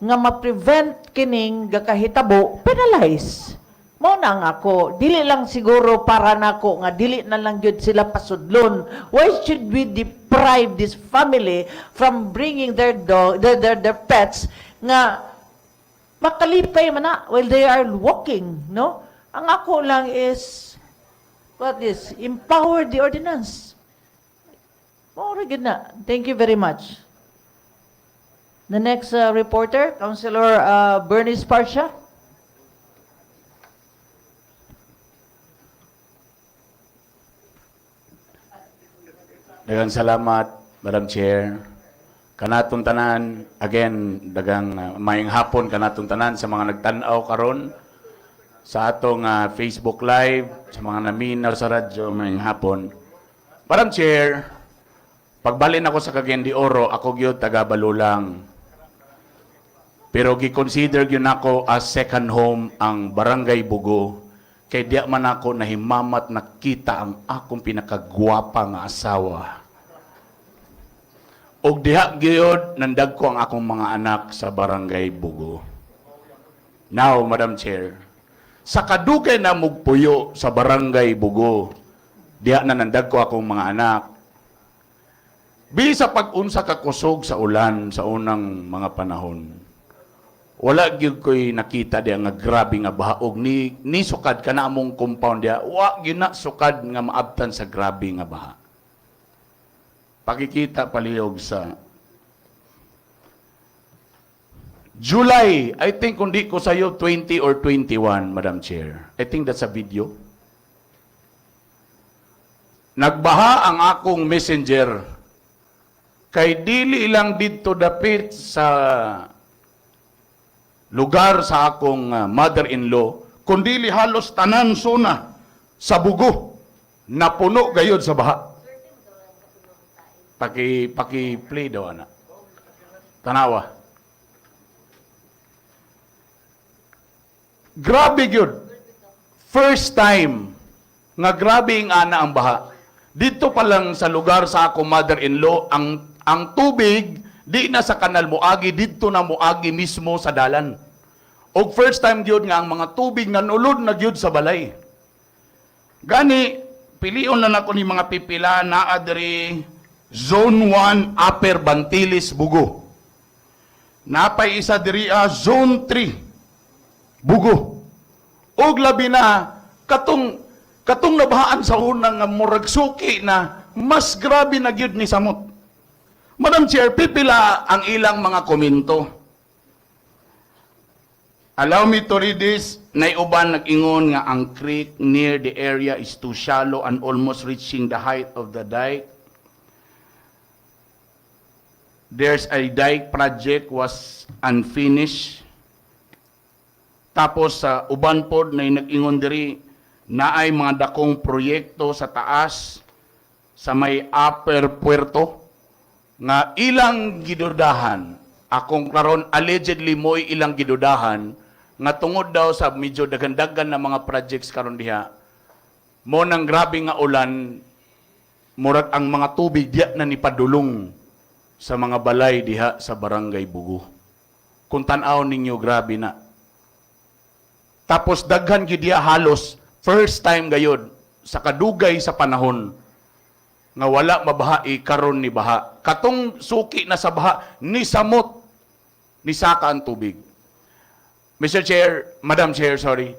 Nga ma-prevent kining gakahitabo, penalize. Mo na nga ako, dili lang siguro para nako nga dili na lang gyud sila pasudlon. Why should we deprive this family from bringing their dog, their pets nga makalipay man na while they are walking, no? Ang ako lang is empower the ordinance. More good na. Thank you very much. The next reporter, Councilor Bernice Parcia. Dagang salamat, Madam Chair. Kanatong tanan, again, dagang mayang hapon kanatong tanan sa mga nagtanaw karon sa atong Facebook Live, sa mga naminaw sa radyo mayang hapon. Madam Chair, pagbalin ako sa Cagayan de Oro, ako gyud taga Balulang. Pero gi-consider gyud nako as second home ang Barangay Bugo. Kay diya man ako nahimamat nakita ang akong pinakagwapa nga asawa. Og diha gyud nandag ko ang akong mga anak sa Barangay Bugo. Now, Madam Chair, sa kadugay na mugpuyo sa Barangay Bugo, diha na nandag ko akong mga anak. Bisa pag-unsa ka kusog sa ulan sa unang mga panahon. Wala gyud ko'y nakita diya nga grabe nga baha og ni sukad ka na among compound diya. Wa gyud na sukad nga maabtan sa grabe nga baha. Pakikita palihog sa July, I think kundi ko sa'yo 20 or 21, Madam Chair. I think that's a video. Nagbaha ang akong messenger kay dili lang dito dapit sa lugar sa akong mother-in-law, kundi halos tanan suna sa Bugo na puno gayod sa baha. Paki-play daw ana. Tanawa. Grabe gyud. First time nga grabe ang ana ang baha. Dito pa lang sa lugar sa ako mother-in-law, ang tubig di na sa kanal moagi, dito na moagi mismo sa dalan. Og first time gyud nga ang mga tubig nga nulod na gyud sa balay. Gani pilion lang ako ni mga pipila naa diri Zone 1 Upper Bantilis Bugo. Napay isa diri Zone 3 Bugo. Og labi na katong nabahaan sa unang murag suki na mas grabe na gyud ni samot. Madam Chair, pipila ang ilang mga komento. Allow me to read this. Naiuban nag-ingon nga ang creek near the area is too shallow and almost reaching the height of the dike. There's a dike project was unfinished. Tapos sa uban pod na nag-ingon diri na ay mga dakong proyekto sa taas sa may Upper Puerto nga ilang gidudahan. Akong karon allegedly mo'y ilang gidudahan nga tungod daw sa medyo dagandagan na mga projects karon diha. Mo nang grabe nga ulan, murag ang mga tubig diya na nipadulong sa mga balay diha sa Barangay Bugo. Kung tan-aw ninyo, grabe na. Tapos daghan gyud diya halos first time gayud sa kadugay sa panahon nga wala mabaha karon ni baha. Katong suki na sa baha ni samot ni saka ang tubig. Mr. Chair, Madam Chair, sorry.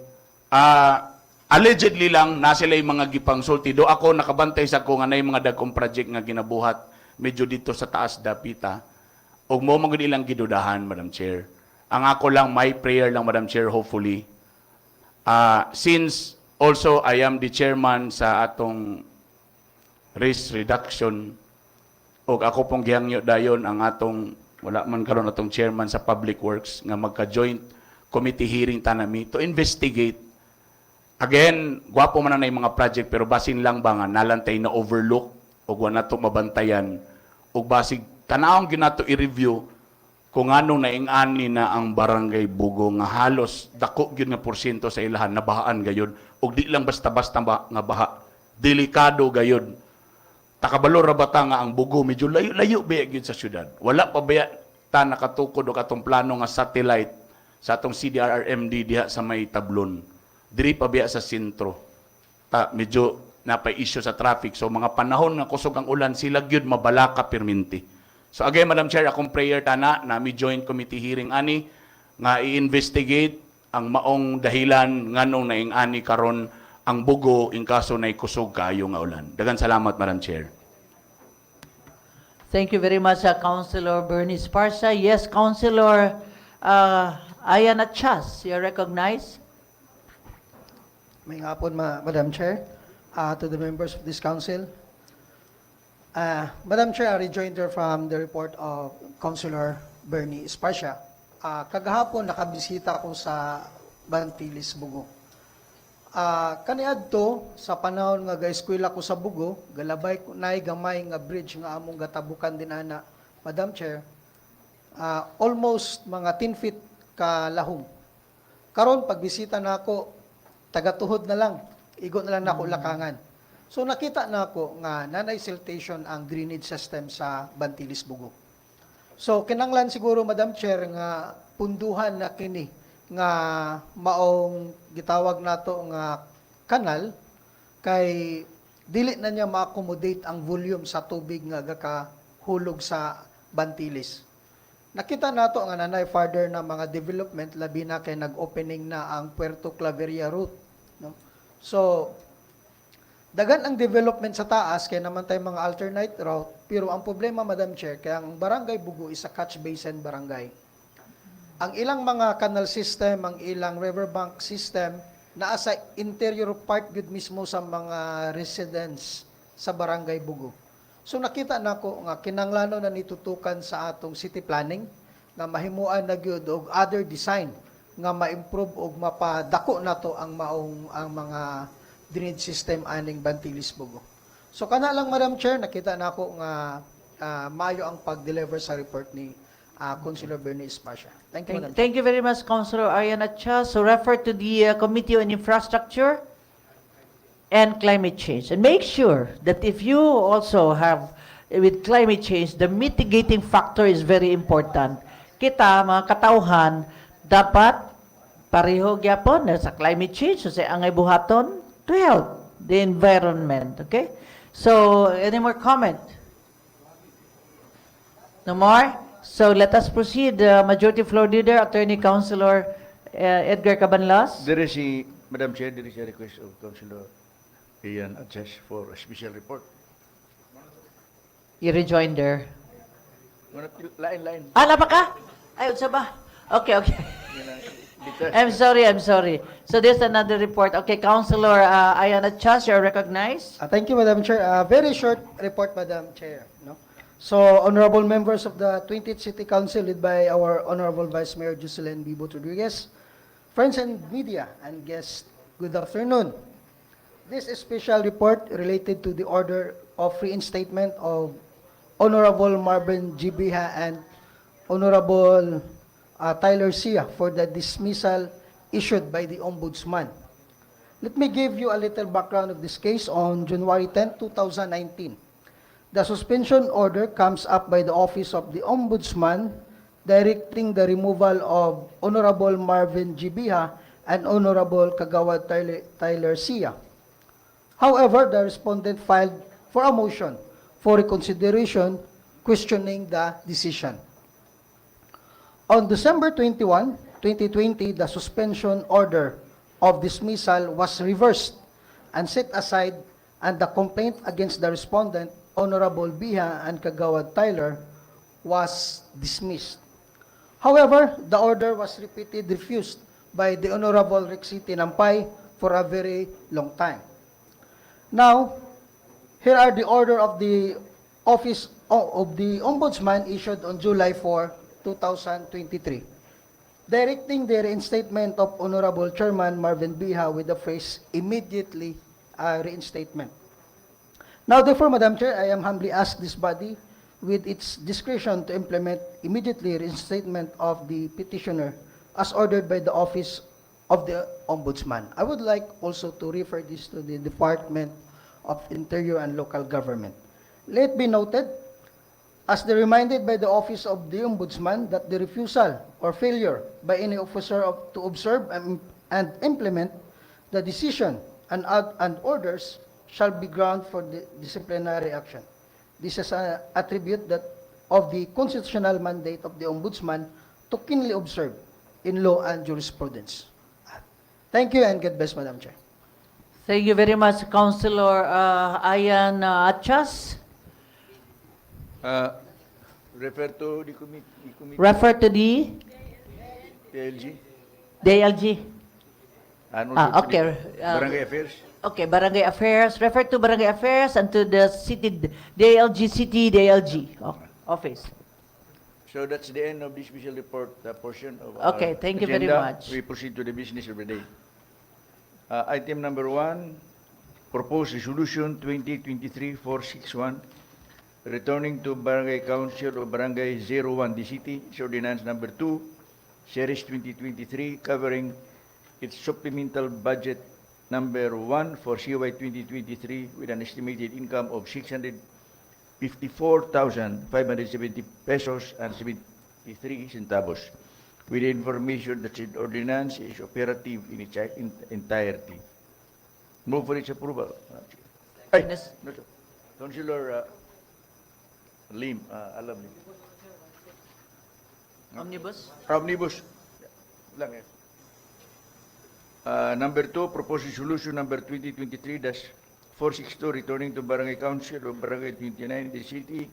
Allegedly lang na sila yung mga gipangsulti. Do ako nakabantay sa ko nga na yung mga dagkong project nga ginabuhat medyo dito sa taas dapita. Og mo magud ilang gidudahan, Madam Chair. Ang ako lang my prayer lang, Madam Chair, hopefully. Since also I am the chairman sa atong risk reduction o ako pong gihangyo dayon ang atong wala man karon atong chairman sa public works nga magka-joint committee hearing tanami to investigate. Again, gwapo man na yung mga project pero basin lang ba nga nalantay na overlook o wala to mabantayan o basig tanawang ginato i-review kung anong naing-ani na ang Barangay Bugo nga halos dako gyud nga porsyento sa ilahan nabahaan gayud ug di lang basta-basta nga baha, delikado gayud. Takabalo ra bata nga ang Bugo medyo layo-layo ba gyud sa syudad. Wala pa ba ta nakatukod og atong plano nga satellite sa atong CDRRMD diha sa may Tablon. Diri pa ba sa sentro. Medyo napay issue sa traffic. So mga panahon nga kusog ang ulan sila gyud mabalaka perminti. So again, Madam Chair, akong prayer tana na mi joint committee hearing ani nga i-investigate ang maong dahilan nganong naing-ani karon ang Bugo in kaso na kusog kayo nga ulan. Dagan salamat, Madam Chair. Thank you very much, Councilor Bernie Esparza. Yes, Councilor Ayan Chas, you're recognized. May hapon, Madam Chair, to the members of this council. Madam Chair, a rejoinder from the report of Councilor Bernie Esparza. Kagahapon, nakabisita ko sa Bantilis, Bugo. Kaniadto, sa panahon nga ga-eskwela ko sa Bugo, galabay ko na gamay nga bridge nga among gatabukan din ana, Madam Chair, almost mga 10 feet ka lahom. Karon pagbisita na ako, tagatuhod na lang, igo na lang na ako lakangan. So nakita na ako nga nanay siltation ang drainage system sa Bantilis, Bugo. So kinanglan siguro, Madam Chair, nga punduhan na kini nga maong gitawag nato nga kanal kay dili na niya ma-accommodate ang volume sa tubig nga hulog sa Bantilis. Nakita nato ang nanay further na mga development labi na kay nag-opening na ang Puerto Claveria route, no? So dagan ang development sa taas kaya naman tayo mga alternate route, pero ang problema, Madam Chair, kaya ang Barangay Bugo is a catch basin barangay. Ang ilang mga canal system, ang ilang riverbank system naa sa interior part gud mismo sa mga residents sa Barangay Bugo. So nakita nako nga kinahanglan na nitutukan sa atong city planning nga mahimuan na gyud og other design nga ma-improve og mapadako nato ang mga drainage system aning Bantilis Bugo. So kana lang, Madam Chair, nakita nako nga maayo ang pag-deliver sa report ni Councilor Bernie Espacia. Thank you, Madam Chair. Thank you very much, Councilor Arian Atcha. So refer to the Committee on Infrastructure and Climate Change. And make sure that if you also have, with climate change, the mitigating factor is very important. Kita, mga katauhan, dapat pareho gyapon sa climate change, so sa angay buhaton, to help the environment. Okay? So, any more comment? No more? So, let us proceed. Majority Floor Leader, Attorney Councilor Edgar Cabanlas. There is a, Madam Chair, there is a request of Councilor Ian Adjust for a special report. I-rejoinder. Lain-lain. Ah, napa ka? Ay, unsa ba? Okay, okay. I'm sorry. So there's another report. Okay, Councilor Ayana Chas, you're recognized. Thank you, Madam Chair. Very short report, Madam Chair. No? So, honorable members of the 20th City Council, led by our Honorable Vice Mayor Jocelyn Bibo Rodriguez, friends and media and guests, good afternoon. This is a special report related to the order of reinstatement of Honorable Marvin G. Biha and Honorable Tyler Sia for the dismissal issued by the Ombudsman. Let me give you a little background of this case. On January 10, 2019, the suspension order comes up by the Office of the Ombudsman directing the removal of Honorable Marvin G. Biha and Honorable Kagawad Tyler Sia. However, the respondent filed for a motion for reconsideration questioning the decision. On December 21, 2020, the suspension order of dismissal was reversed and set aside, and the complaint against the respondent, Honorable Biha and Kagawad Tyler, was dismissed. However, the order was repeatedly refused by the Honorable Rexy Tinampay for a very long time. Now, here are the order of the Office of the Ombudsman issued on July 4, 2023, directing the reinstatement of Honorable Chairman Marvin Biha with the phrase immediately reinstatement. Now, therefore, Madam Chair, I am humbly asked this body with its discretion to implement immediately reinstatement of the petitioner as ordered by the Office of the Ombudsman. I would like also to refer this to the Department of Interior and Local Government. Let it be noted, as reminded by the Office of the Ombudsman, that the refusal or failure by any officer to observe and implement the decision and orders shall be ground for the disciplinary action. This is an attribute that of the constitutional mandate of the Ombudsman to keenly observe in law and jurisprudence. Thank you and God bless, Madam Chair. Thank you very much, Councilor Ayan Achas. Refer to the committee. Refer to the PLG. DLG. And also to okay. the Barangay Affairs. Okay, Barangay Affairs. Refer to Barangay Affairs and to the city DLG office. So that's the end of the special report portion of our Okay, thank you very agenda. much. We proceed to the business of the day. Item number 1, proposed resolution 2023-461, returning to Barangay Council of Barangay 01 the City, Ordinance number 2, Series 2023, covering its supplemental budget number 1 for CY 2023 with an estimated income of 654,570 pesos and 73 centavos, with the information that the ordinance is operative in its entirety. Move for its approval. Ay, no, sir. Councilor Alam lim. Omnibus? Omnibus. Lang eh. Number 2, proposed resolution number 2023-462, returning to Barangay Council of Barangay 29 in the city.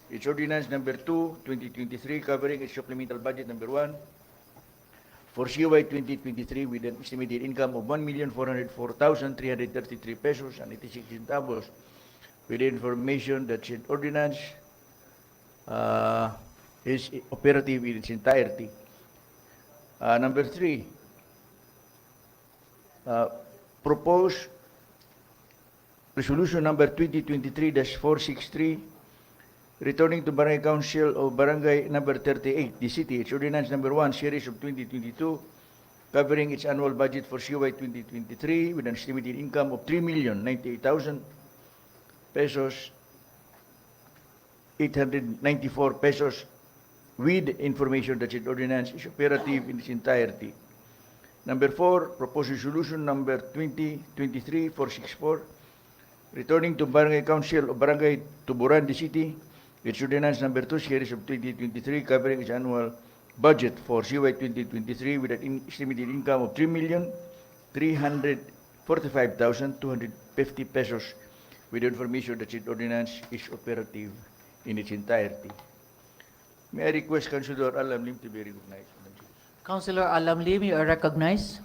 Its ordinance number 2, 2023, covering its supplemental budget number 1 for CY 2023 with an estimated income of 1,404,333 pesos and 86 centavos, with the information that said ordinance is operative in its entirety. Number 3, proposed resolution number 2023-463, returning to Barangay Council of Barangay number 38, the city, its ordinance number 1, series of 2022, covering its annual budget for CY 2023 with an estimated income of 3,098,000 pesos, 894 pesos, with information that its ordinance is operative in its entirety. Number 4, proposed resolution number 2023-464, returning to Barangay Council of Barangay Tuburan, the city, its ordinance number 2, series of 2023, covering its annual budget for CY 2023 with an estimated income of 3,345,250 pesos, with information that its ordinance is operative in its entirety. May I request Councilor Alam Lim to be recognized? Councilor Alam Lim, you are recognized.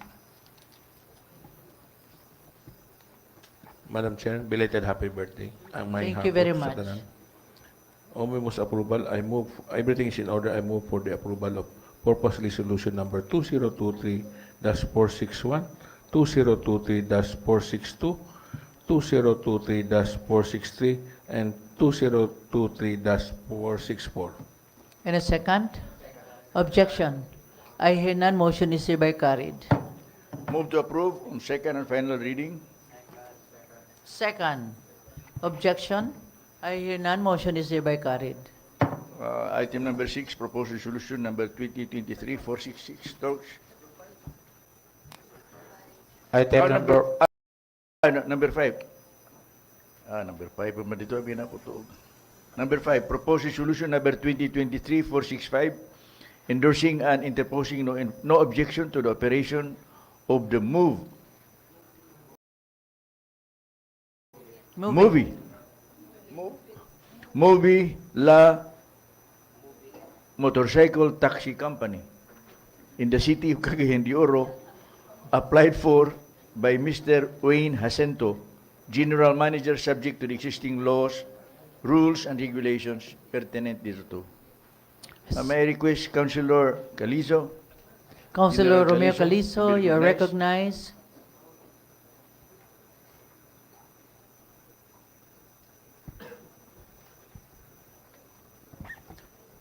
Madam Chair, belated happy birthday. Thank you very much. Omnibus approval, I move, everything is in order, I move for the approval of purpose resolution number 2023-461, 2023-462, 2023-463, and 2023-464. And a second? Objection. I hear none. Motion is hereby carried. Move to approve on second and final reading. Second. Objection. I hear none. Motion is hereby carried. Item number 6, proposed resolution number 2023-466. Item number... Number 5. Number 5. Number 5, proposed resolution number 2023-465, endorsing and interposing no objection to the operation of the Movie La Motorcycle Taxi Company in the city of Cagayan de Oro, applied for by Mr. Wayne Jacinto, General Manager, subject to the existing laws, rules, and regulations pertinent thereto. May I request Councilor Calizo? Councilor General Romeo Calizo, Calizo, be you are recognized. recognized.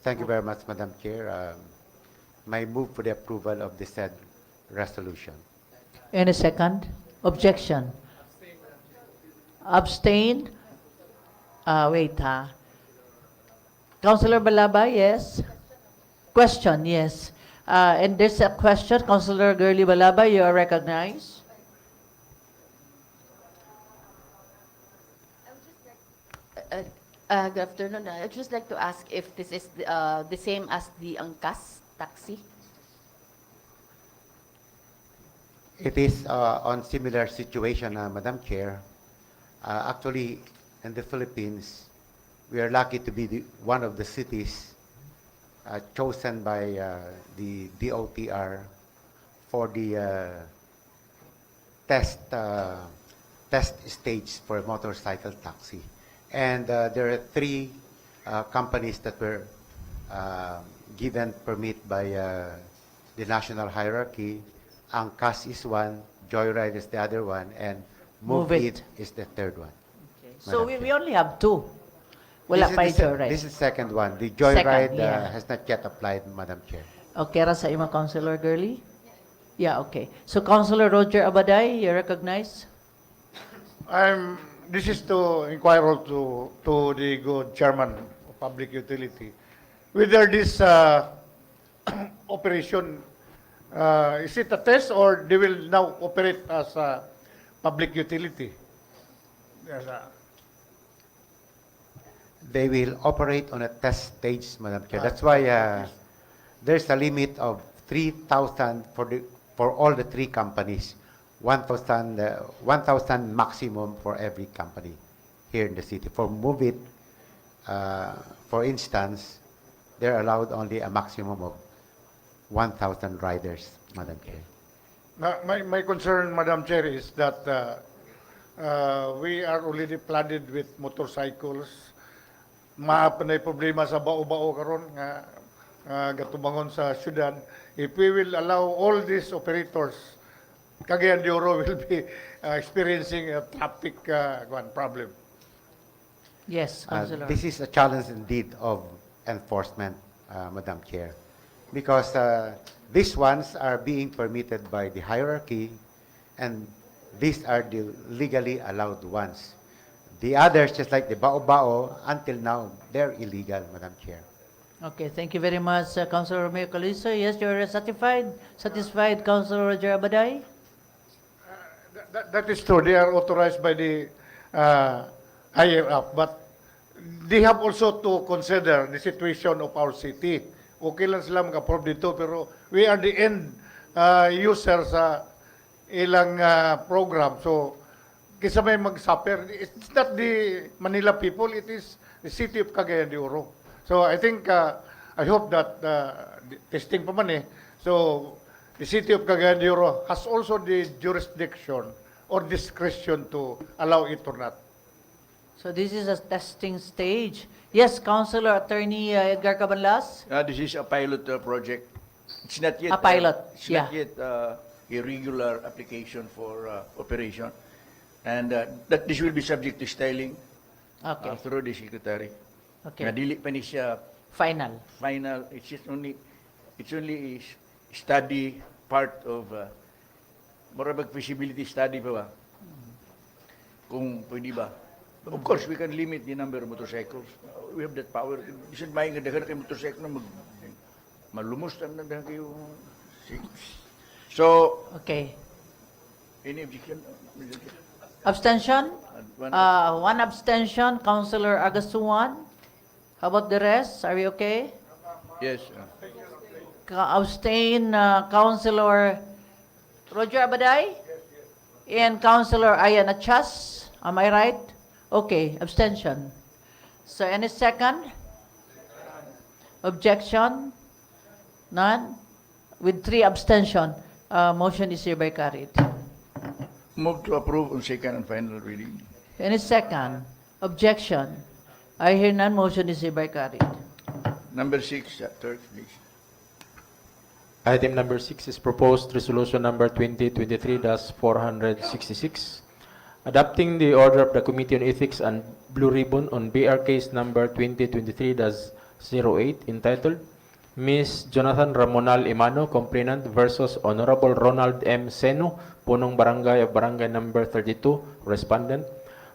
Thank you very much, Madam Chair. My move for the approval of the said resolution. And a second? Objection. Abstain? Wait ha. Councilor Balaba, yes? Question, yes. And there's a question. Councilor Girly Balaba, you are recognized. Good afternoon. I'd just like to ask if this is the same as the Angkas taxi. It is on similar situation, Madam Chair. Actually, in the Philippines, we are lucky to be one of the cities chosen by the DOTR for the test stage for motorcycle taxi. And there are 3 companies that were given permit by the national hierarchy. Angkas is one, Joyride is the other one, and Move It is the third one. Okay. So we only have 2. Wala pa yung Joyride. This is the second one. The Joyride Second, yeah. has not yet applied, Madam Chair. Okay, ra sa ima, Councilor Girly? Yeah, okay. So, Councilor Roger Abaday, you recognize? This is to inquire to the good chairman of public utility whether this operation is it a test or they will now operate as a public utility? they will operate on a test stage, Madam Chair. That's why there's a limit of 3,000 for all the three companies. 1,000 maximum for every company here in the city. For Move It, for instance, they're allowed only a maximum of 1,000 riders, Madam Chair. My concern, Madam Chair, is that we are already flooded with motorcycles. Maapanay problema sa bao-bao karon nga gatubangon sa syudad. If we will allow all these operators, Cagayan de Oro will be experiencing a traffic problem. Yes, Councilor. This is a challenge indeed of enforcement, Madam Chair, because these ones are being permitted by the hierarchy, and these are the legally allowed ones. The others, just like the bao-bao, until now, they're illegal, Madam Chair. Okay, thank you very much, Councilor Mayor Calizo. Yes, you're satisfied, Councilor Roger Abaday? That is true. They are authorized by the IMF, but they have also to consider the situation of our city. Okay lang sila mag-approve dito, pero we are the end user sa ilang program. So, kisa may mag-suffer, it's not the Manila people, it is the city of Cagayan de Oro. So, I think, I hope that testing pa man so the city of Cagayan de Oro has also the jurisdiction or discretion to allow it or not. So this is a testing stage. Yes, Councilor Attorney Edgar Cabanlas? This is a pilot project. It's not yet A pilot, it's not yet a regular application for operation, and that this will be subject to styling through the secretary. Okay. Dili pa ni siya Final. It's only study part of marabag feasibility study pa ba? Kung pwede ba? Of course, we can limit the number of motorcycles. We have that power. Isn't may nga dagan kay motorcycle na malumos ang nagdagan kayo. So, okay. Any objection? Abstention? One abstention, Councilor Agasuan. How about the rest? Are we okay? Yes. Abstain, Councilor Roger Abaday? And Councilor Ayan Achas? Am I right? Okay, abstention. So any second? Objection? None? With 3 abstention, motion is hereby carried. Move to approve on second and final reading. Any second? Objection? I hear none, motion is hereby carried. Number 6, Clerk, please. Item number 6 is proposed resolution number 2023-466, adopting the order of the Committee on Ethics and Blue Ribbon on BR case number 2023-08 entitled Ms. Jonathan Ramonal Imano, complainant versus Honorable Ronald M. Seno, punong barangay of barangay number 32, respondent,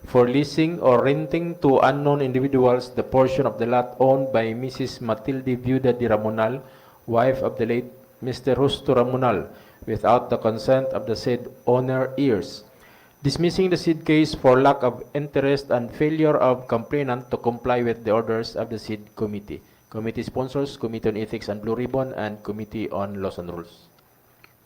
for leasing or renting to unknown individuals the portion of the lot owned by Mrs. Matilde Viuda de Ramonal, wife of the late Mr. Justo Ramonal, without the consent of the said owner heirs, dismissing the said case for lack of interest and failure of complainant to comply with the orders of the said committee. Committee sponsors, Committee on Ethics and Blue Ribbon, and Committee on Laws and Rules.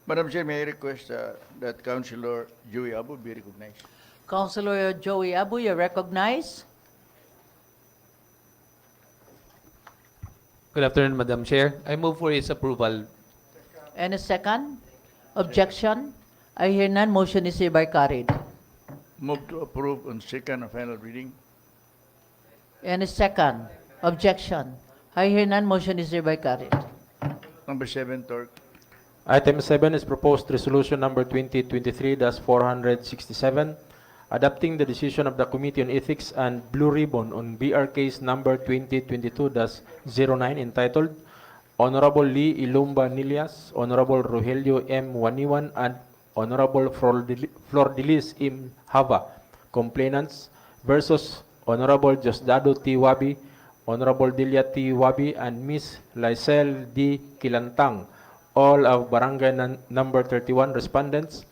Madam Chair, may I request that Councilor Joey Abu be recognized? Councilor Joey Abu, you recognize? Good afternoon, Madam Chair. I move for its approval. Any second? Objection? I hear none, motion is hereby carried. Move to approve on second and final reading. Any second? Objection? I hear none, motion is hereby carried. Number 7, Clerk. Item 7 is proposed resolution number 2023-467, adopting the decision of the Committee on Ethics and Blue Ribbon on BR case number 2022-09 entitled Honorable Lee Ilumba Nilias, Honorable Rogelio M. Waniwan, and Honorable Flordelis M. Hava, complainants versus Honorable Diosdado T. Wabi, Honorable Delia T. Wabi, and Miss Lysel D. Kilantang, all of Barangay number 31 respondents,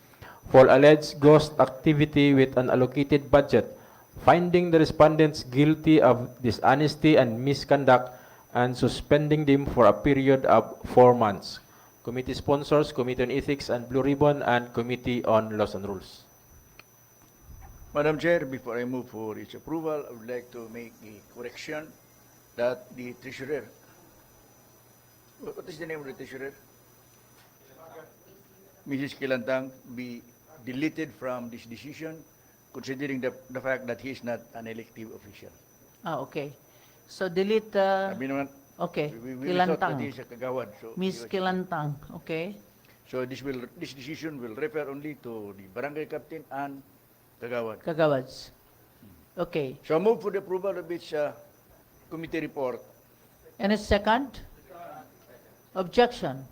for alleged ghost activity with an allocated budget finding the respondents guilty of dishonesty and misconduct, and suspending them for a period of 4 months. Committee sponsors, Committee on Ethics and Blue Ribbon, and Committee on Laws and Rules. Madam Chair, before I move for its approval, I would like to make a correction that the treasurer, what is the name of the treasurer? Mrs. Kilantang be deleted from this decision, considering the fact that he is not an elective official. Okay. So delete, Sabi naman, okay, we thought that Kilantang. he is a kagawad. So Miss he was- Kilantang, okay. So this decision will refer only to the barangay captain and kagawad. Kagawads. Okay. So I move for the approval of its committee report. Any second? Objection.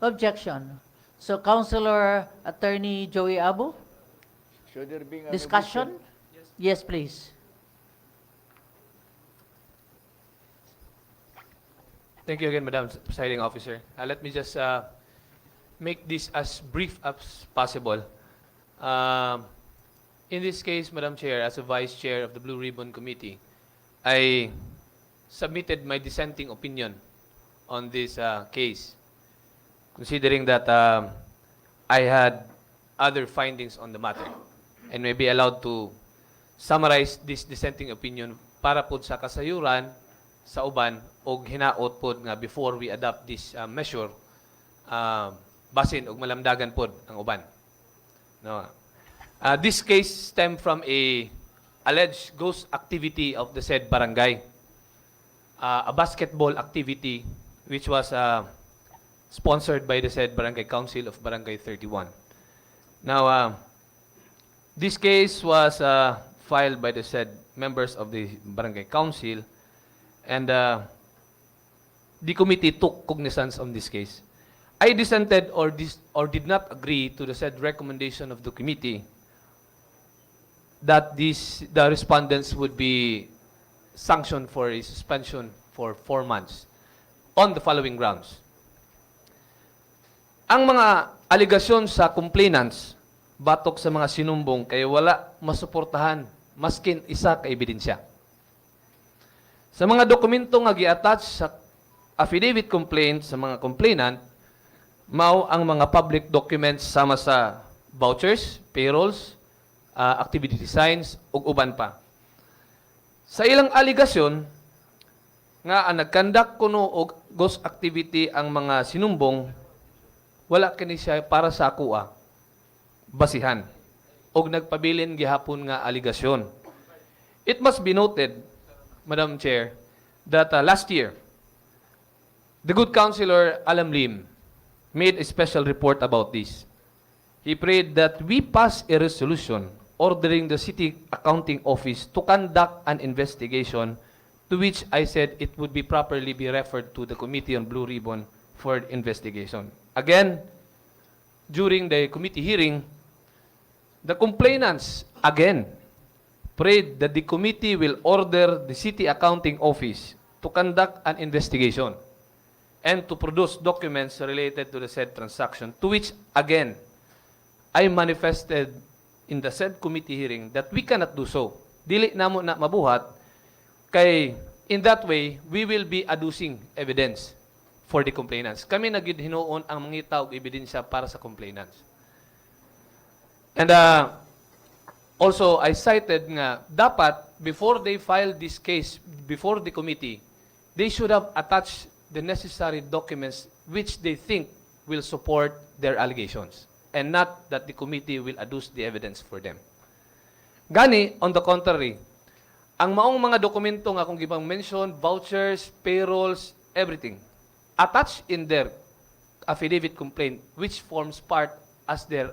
Objection. So Councilor Attorney Joey Abu, So there being an discussion? Yes, please. Thank you again, Madam Presiding Officer. Let me just make this as brief as possible. In this case, Madam Chair, as a Vice Chair of the Blue Ribbon Committee, I submitted my dissenting opinion on this case, considering that I had other findings on the matter, and may be allowed to summarize this dissenting opinion para po sa kasayuran sa uban o hinaot pod nga before we adopt this measure, basin og malamdagan pod ang uban. No. This case stemmed from a alleged ghost activity of the said barangay, a basketball activity which was sponsored by the said Barangay Council of Barangay 31. Now, this case was filed by the said members of the Barangay Council, and the committee took cognizance of this case. I dissented or did not agree to the said recommendation of the committee that the respondents would be sanctioned for a suspension for 4 months on the following grounds. Ang mga aligasyon sa complainants batok sa mga sinumbong kay wala masuportahan maskin isa ka ebidensya. Sa mga dokumento nga gi-attach sa affidavit complaint sa mga complainant, mao ang mga public documents sama sa vouchers, payrolls, activity designs, ug uban pa. Sa ilang aligasyon nga ang nagkandak kuno og ghost activity ang mga sinumbong, wala kini siya para sa akua basihan og nagpabilin gihapon nga aligasyon. It must be noted, Madam Chair, that last year, the good councilor Alam Lim made a special report about this. He prayed that we pass a resolution ordering the City Accounting Office to conduct an investigation, to which I said it would be properly be referred to the Committee on Blue Ribbon for investigation. Again, during the committee hearing, the complainants again prayed that the committee will order the City Accounting Office to conduct an investigation and to produce documents related to the said transaction, to which again I manifested in the said committee hearing that we cannot do so. Dili namo na mabuhat kay in that way we will be adducing evidence for the complainants. Kami nagid hinuon ang mangita og ebidensya para sa complainants. And also I cited nga dapat before they file this case before the committee, they should have attached the necessary documents which they think will support their allegations, and not that the committee will adduce the evidence for them. Gani, on the contrary, ang maong mga dokumento nga kung gibang mention, vouchers, payrolls, everything, attached in their affidavit complaint, which forms part as their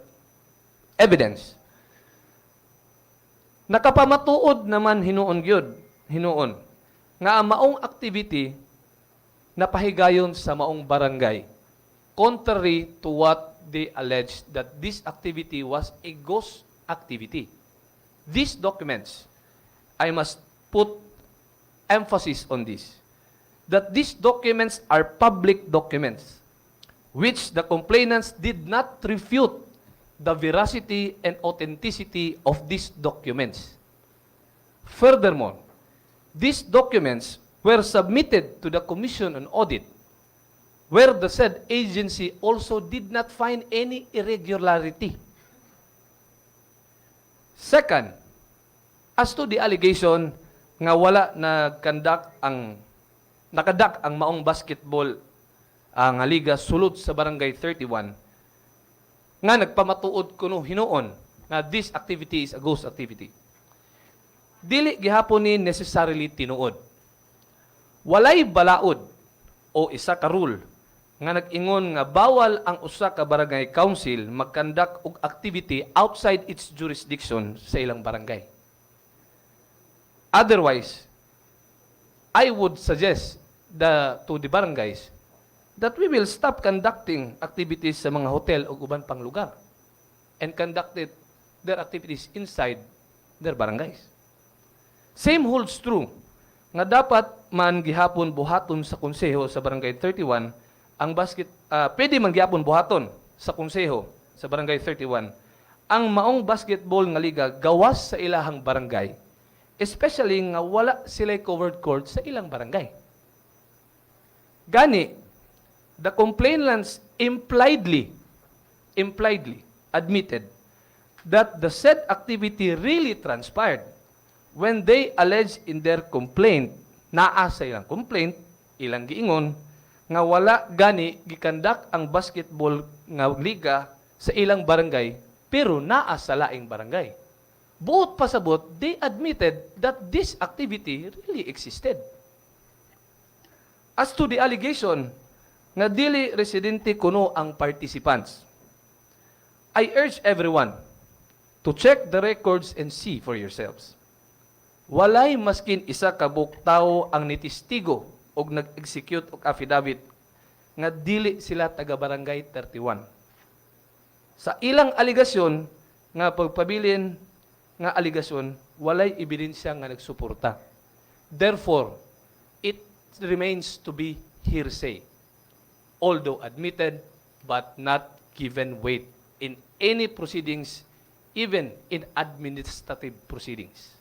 evidence. Nakapamatuod naman hinuon gyud, hinuon nga ang maong activity napahigayon sa maong barangay, contrary to what they alleged that this activity was a ghost activity. These documents, I must put emphasis on this, that these documents are public documents, which the complainants did not refute the veracity and authenticity of these documents. Furthermore, these documents were submitted to the Commission on Audit, where the said agency also did not find any irregularity. Second, as to the allegation nga wala nakadak ang maong basketball nga liga sulod sa Barangay 31, nga nagpamatuod kuno hinuon na this activity is a ghost activity. Dili gihapon ni necessarily tinuod. Walay balaod o isa ka rule nga nag-ingon nga bawal ang usa ka barangay council magkandak og activity outside its jurisdiction sa ilang barangay. Otherwise, I would suggest to the barangays that we will stop conducting activities sa mga hotel o uban pang lugar and conducted their activities inside their barangays. Same holds true nga dapat man gihapon buhaton sa konseho sa Barangay 31 ang pwede man gihapon buhaton sa konseho sa Barangay 31 ang maong basketball nga liga gawas sa ilahang barangay, especially nga wala sila covered court sa ilang barangay. Gani, the complainants impliedly admitted that the said activity really transpired when they alleged in their complaint, naa sa ilang complaint, ilang giingon, nga wala gani gikandak ang basketball nga liga sa ilang barangay, pero naa sa laing barangay. Buot pasabot, they admitted that this activity really existed. As to the allegation nga dili residente kuno ang participants, I urge everyone to check the records and see for yourselves. Walay maskin isa ka buktaw ang nitistigo og nag-execute og affidavit nga dili sila taga Barangay 31. Sa ilang aligasyon nga pagpabilin nga aligasyon, walay ebidensya nga nagsuporta. Therefore, it remains to be hearsay, although admitted but not given weight in any proceedings, even in administrative proceedings.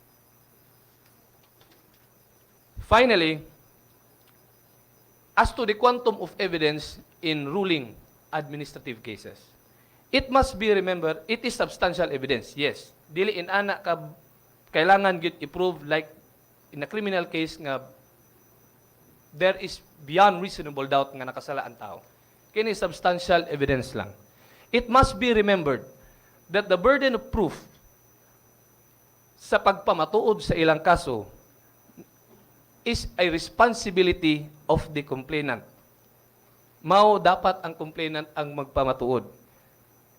Finally, as to the quantum of evidence in ruling administrative cases, it must be remembered, it is substantial evidence, yes. Dili in ana ka kailangan gyud i-prove like in a criminal case nga there is beyond reasonable doubt nga nakasala ang tao. Kini substantial evidence lang. It must be remembered that the burden of proof sa pagpamatuod sa ilang kaso is a responsibility of the complainant. Mao dapat ang complainant ang magpamatuod.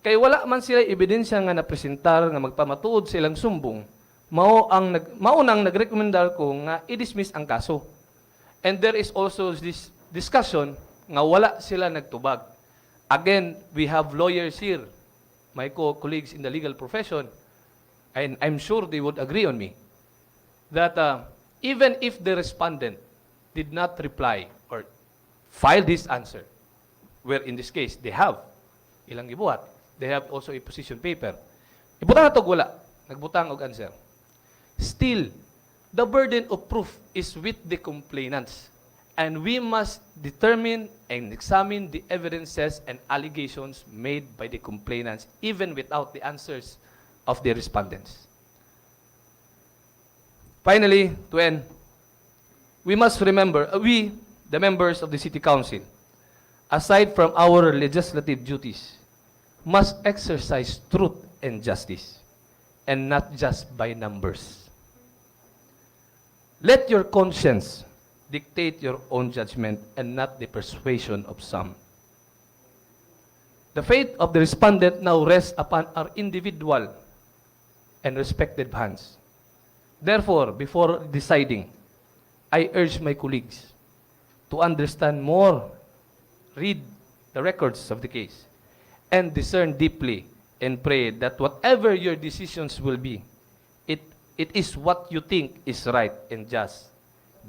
Kay wala man sila ebidensya nga napresentar nga magpamatuod sa ilang sumbong, mao nang nagrekomendar ko nga i-dismiss ang kaso. And there is also this discussion nga wala sila nagtubag. Again, we have lawyers here, my colleagues in the legal profession, and I'm sure they would agree on me, that even if the respondent did not reply or file this answer, where in this case, they have ilang gibuhat, they have also a position paper. Ibutang natog wala, nagbutang og answer. Still, the burden of proof is with the complainants, and we must determine and examine the evidences and allegations made by the complainants, even without the answers of the respondents. Finally, to end, we must remember, we, the members of the City Council, aside from our legislative duties, must exercise truth and justice, and not just by numbers. Let your conscience dictate your own judgment and not the persuasion of some. The fate of the respondent now rests upon our individual and respected hands. Therefore, before deciding, I urge my colleagues to understand more, read the records of the case, and discern deeply and pray that whatever your decisions will be, it is what you think is right and just,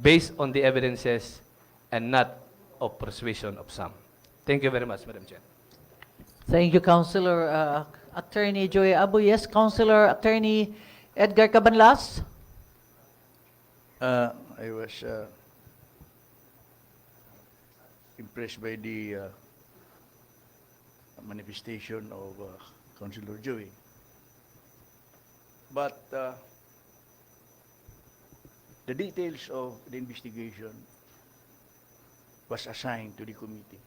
based on the evidences and not of persuasion of some. Thank you very much, Madam Chair. Thank you, Councilor Attorney Joy Abu. Yes, Councilor Attorney Edgar Cabanlas. I was impressed by the manifestation of Councilor Joey. But the details of the investigation was assigned to the committee.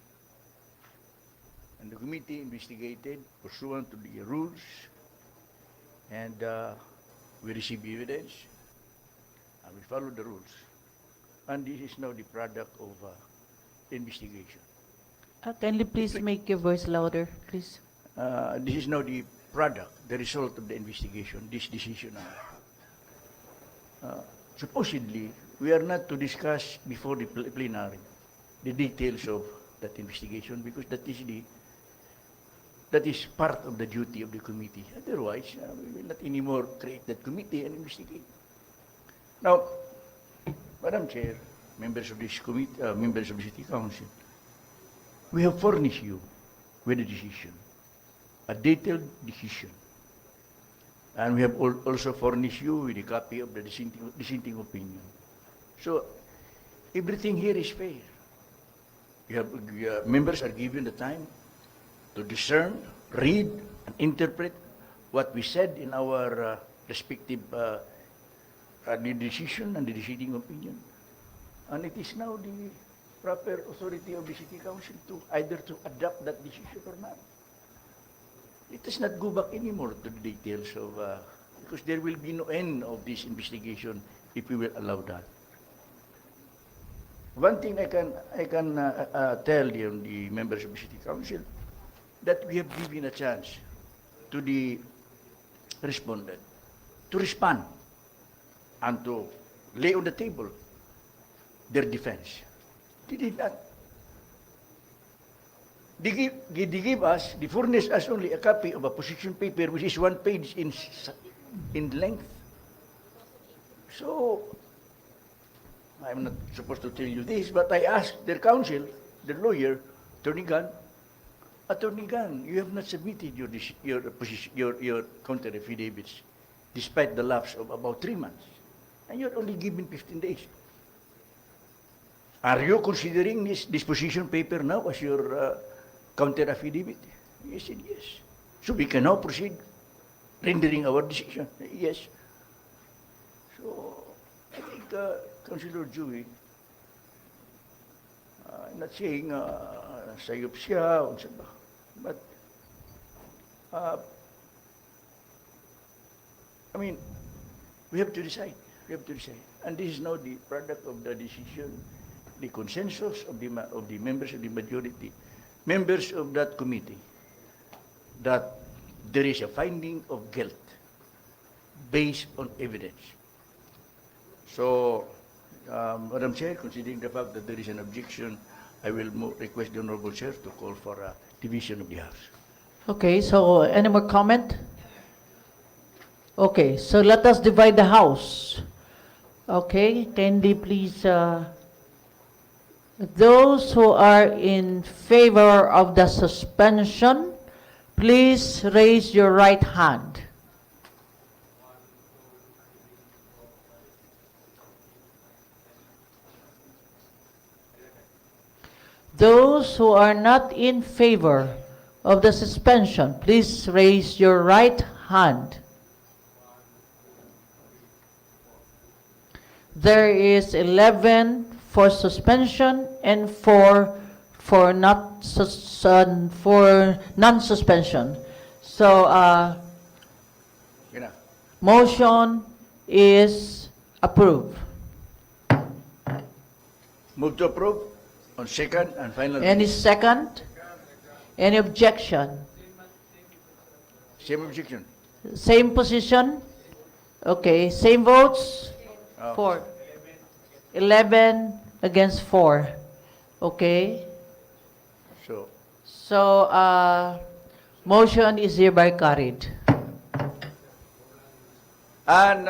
And the committee investigated pursuant to the rules, and we received evidence, and we followed the rules. And this is now the product of the investigation. Kindly please make your voice louder, please. This is now the product, the result of the investigation, this decision. Supposedly, we are not to discuss before the plenary the details of that investigation, because that is part of the duty of the committee. Otherwise, we will not anymore create that committee and investigate. Now, Madam Chair, members of this committee, members of the City Council, we have furnished you with a decision, a detailed decision. And we have also furnished you with a copy of the dissenting opinion. So, everything here is fair. Members are given the time to discern, read, and interpret what we said in our respective the decision and the dissenting opinion. And it is now the proper authority of the City Council to either to adopt that decision or not. Let us not go back anymore to the details of, because there will be no end of this investigation if we will allow that. One thing I can tell the members of the City Council, that we have given a chance to the respondent to respond and to lay on the table their defense. They did not. They furnish us only a copy of a position paper which is 1 page in length. So, I'm not supposed to tell you this, but I asked their counsel, their lawyer, Attorney Gunn, you have not submitted your counter affidavits despite the lapse of about 3 months, and you're only given 15 days. Are you considering this position paper now as your counter affidavit? He said yes. So we can now proceed rendering our decision. Yes. So I think Councilor Joey, I'm not saying sayop siya, but I mean, we have to decide. We have to decide. And this is now the product of the decision, the consensus of the members of the majority, members of that committee, that there is a finding of guilt based on evidence. So, Madam Chair, considering the fact that there is an objection, I will request the Honorable Chair to call for a division of the House. Okay, so any more comment? Okay, so let us divide the House. Okay, kindly please, those who are in favor of the suspension, please raise your right hand. Those who are not in favor of the suspension, please raise your right hand. There is 11 for suspension and 4 for non-suspension. So, motion is approved. Move to approve on second and final. Any second? Any objection? Same objection. Same position? Okay, same votes? 4. 11 against 4. Okay. So, motion is hereby carried. And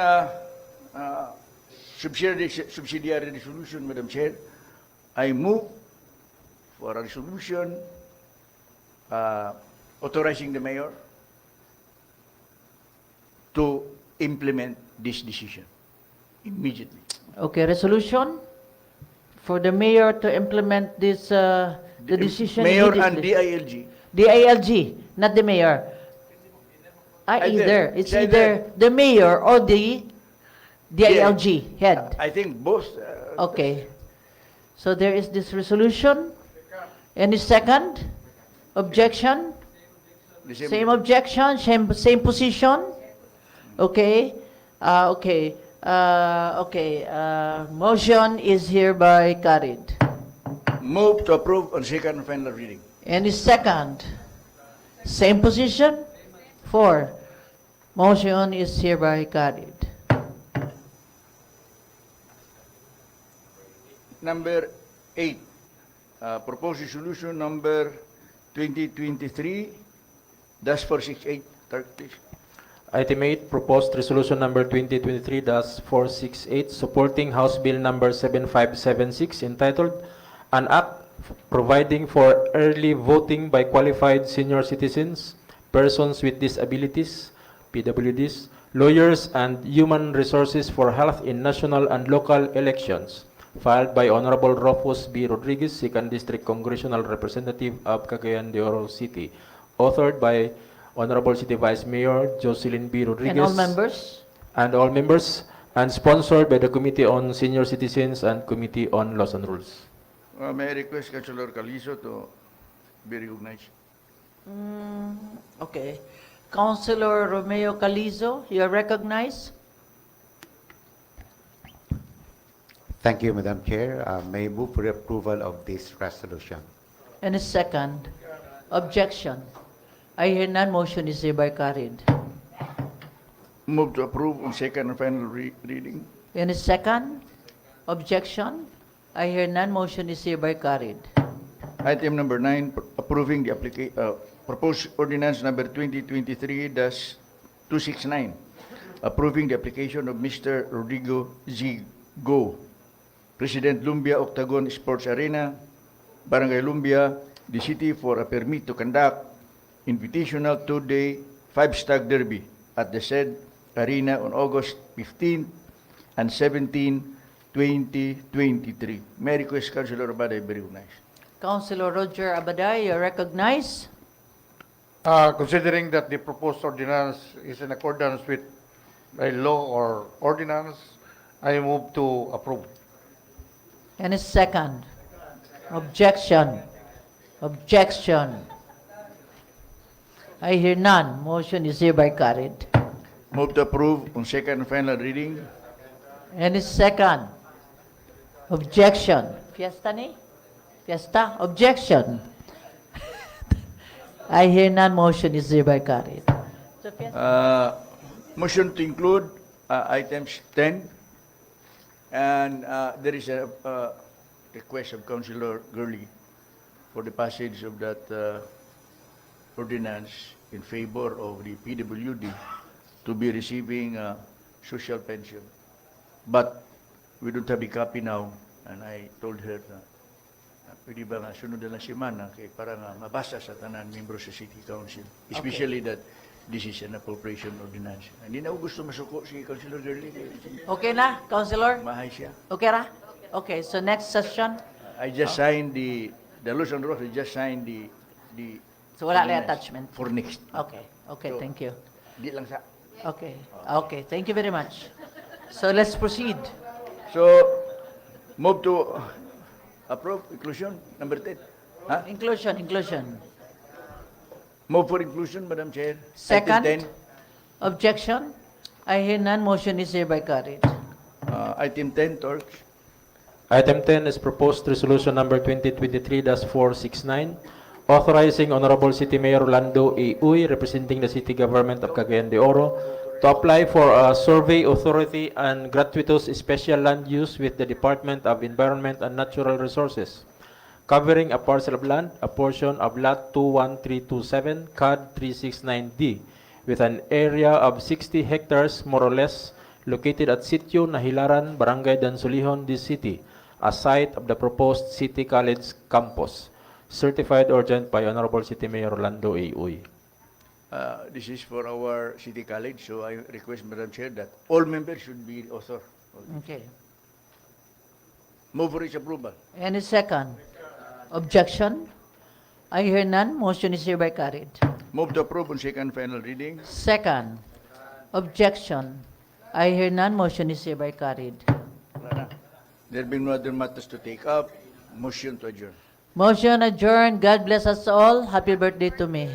subsidiary resolution, Madam Chair, I move for a resolution authorizing the mayor to implement this decision immediately. Okay, resolution for the mayor to implement this, the decision Mayor and immediately. DILG. DILG, not the mayor. Either. It's either the mayor or the DILG head. I think both. Okay. So there is this resolution. Any second? Objection? The Same objection, same position? Okay. Motion is hereby carried. Move to approve on second and final reading. Any second? Same position? 4. Motion is hereby carried. Number 8, proposed resolution number 2023-468. Clerk, please. Item 8, proposed resolution number 2023-468, supporting House Bill number 7576, entitled An Act Providing for Early Voting by Qualified Senior Citizens, Persons with Disabilities, PWDs, Lawyers, and Human Resources for Health in National and Local Elections, filed by Honorable Rufus B. Rodriguez, 2nd District Congressional Representative of Cagayan de Oro City, authored by Honorable City Vice Mayor Jocelyn B. Rodriguez. And all members? And all members, and sponsored by the Committee on Senior Citizens and Committee on Laws and Rules. May I request Councilor Calizo to be recognized? Okay. Councilor Romeo Calizo, you are recognized. Thank you, Madam Chair. May I move for the approval of this resolution. And a second. Objection. I hear none. Motion is hereby carried. Move to approve on second and final reading. And a second. Objection. I hear none. Motion is hereby carried. Item number 9, approving the proposed ordinance number 2023-269, approving the application of Mr. Rodrigo Z. Go, President Lumbia Octagon Sports Arena, Barangay Lumbia, the city for a permit to conduct invitational 2-day 5-stag derby at the said arena on August 15 and 17, 2023. May I request Councilor Abaday be recognized. Councilor Roger Abaday, you are recognized. Considering that the proposed ordinance is in accordance with a law or ordinance, I move to approve. And a second. Objection. Objection. I hear none. Motion is hereby carried. Move to approve on second and final reading. And a second. Objection. Fiesta ni? Fiesta? Objection. I hear none. Motion is hereby carried. So, Motion to include items 10, and there is a request of Councilor Gurley for the passage of that ordinance in favor of the PWD to be receiving social pension. But we don't have the copy now, and I told her na pwede ba nga sunod na semana kay para nga mabasa sa tanan membro sa City Council, especially that this is an appropriation ordinance. Hindi na ako gusto masuko si Councilor Gurley. Okay na, Councilor? Mahay siya. Okay ra? Okay, so next session. I just signed the Laws and Rules, I just signed the So wala na ordinance attachment? for next. Okay, okay, So, thank you. Di lang sa. Okay, okay, thank you very much. So let's proceed. So, move to approve inclusion number 10. Huh? Inclusion. Move for inclusion, Madam Chair. Second. Item 10. Objection? I hear none. Motion is hereby carried. Item 10, Torch. Item 10 is proposed resolution number 2023-469, authorizing Honorable City Mayor Rolando A. Uy, representing the City Government of Cagayan de Oro, to apply for a survey authority and gratuitous special land use with the Department of Environment and Natural Resources, covering a parcel of land, a portion of Lot 21327, CAD 369D, with an area of 60 hectares, more or less, located at Sitio Nahilaran, Barangay Dansulihon, this city, a site of the proposed City College campus. Certified urgent by Honorable City Mayor Rolando A. Uy. This is for our City College, so I request, Madam Chair, that all members should be author. Okay. Move for its approval. Any second? Objection? I hear none. Motion is hereby carried. Move to approve on second final reading. Second. Objection? I hear none. Motion is hereby carried. There being no other matters to take up, motion to adjourn. Motion adjourned. God bless us all. Happy birthday to me.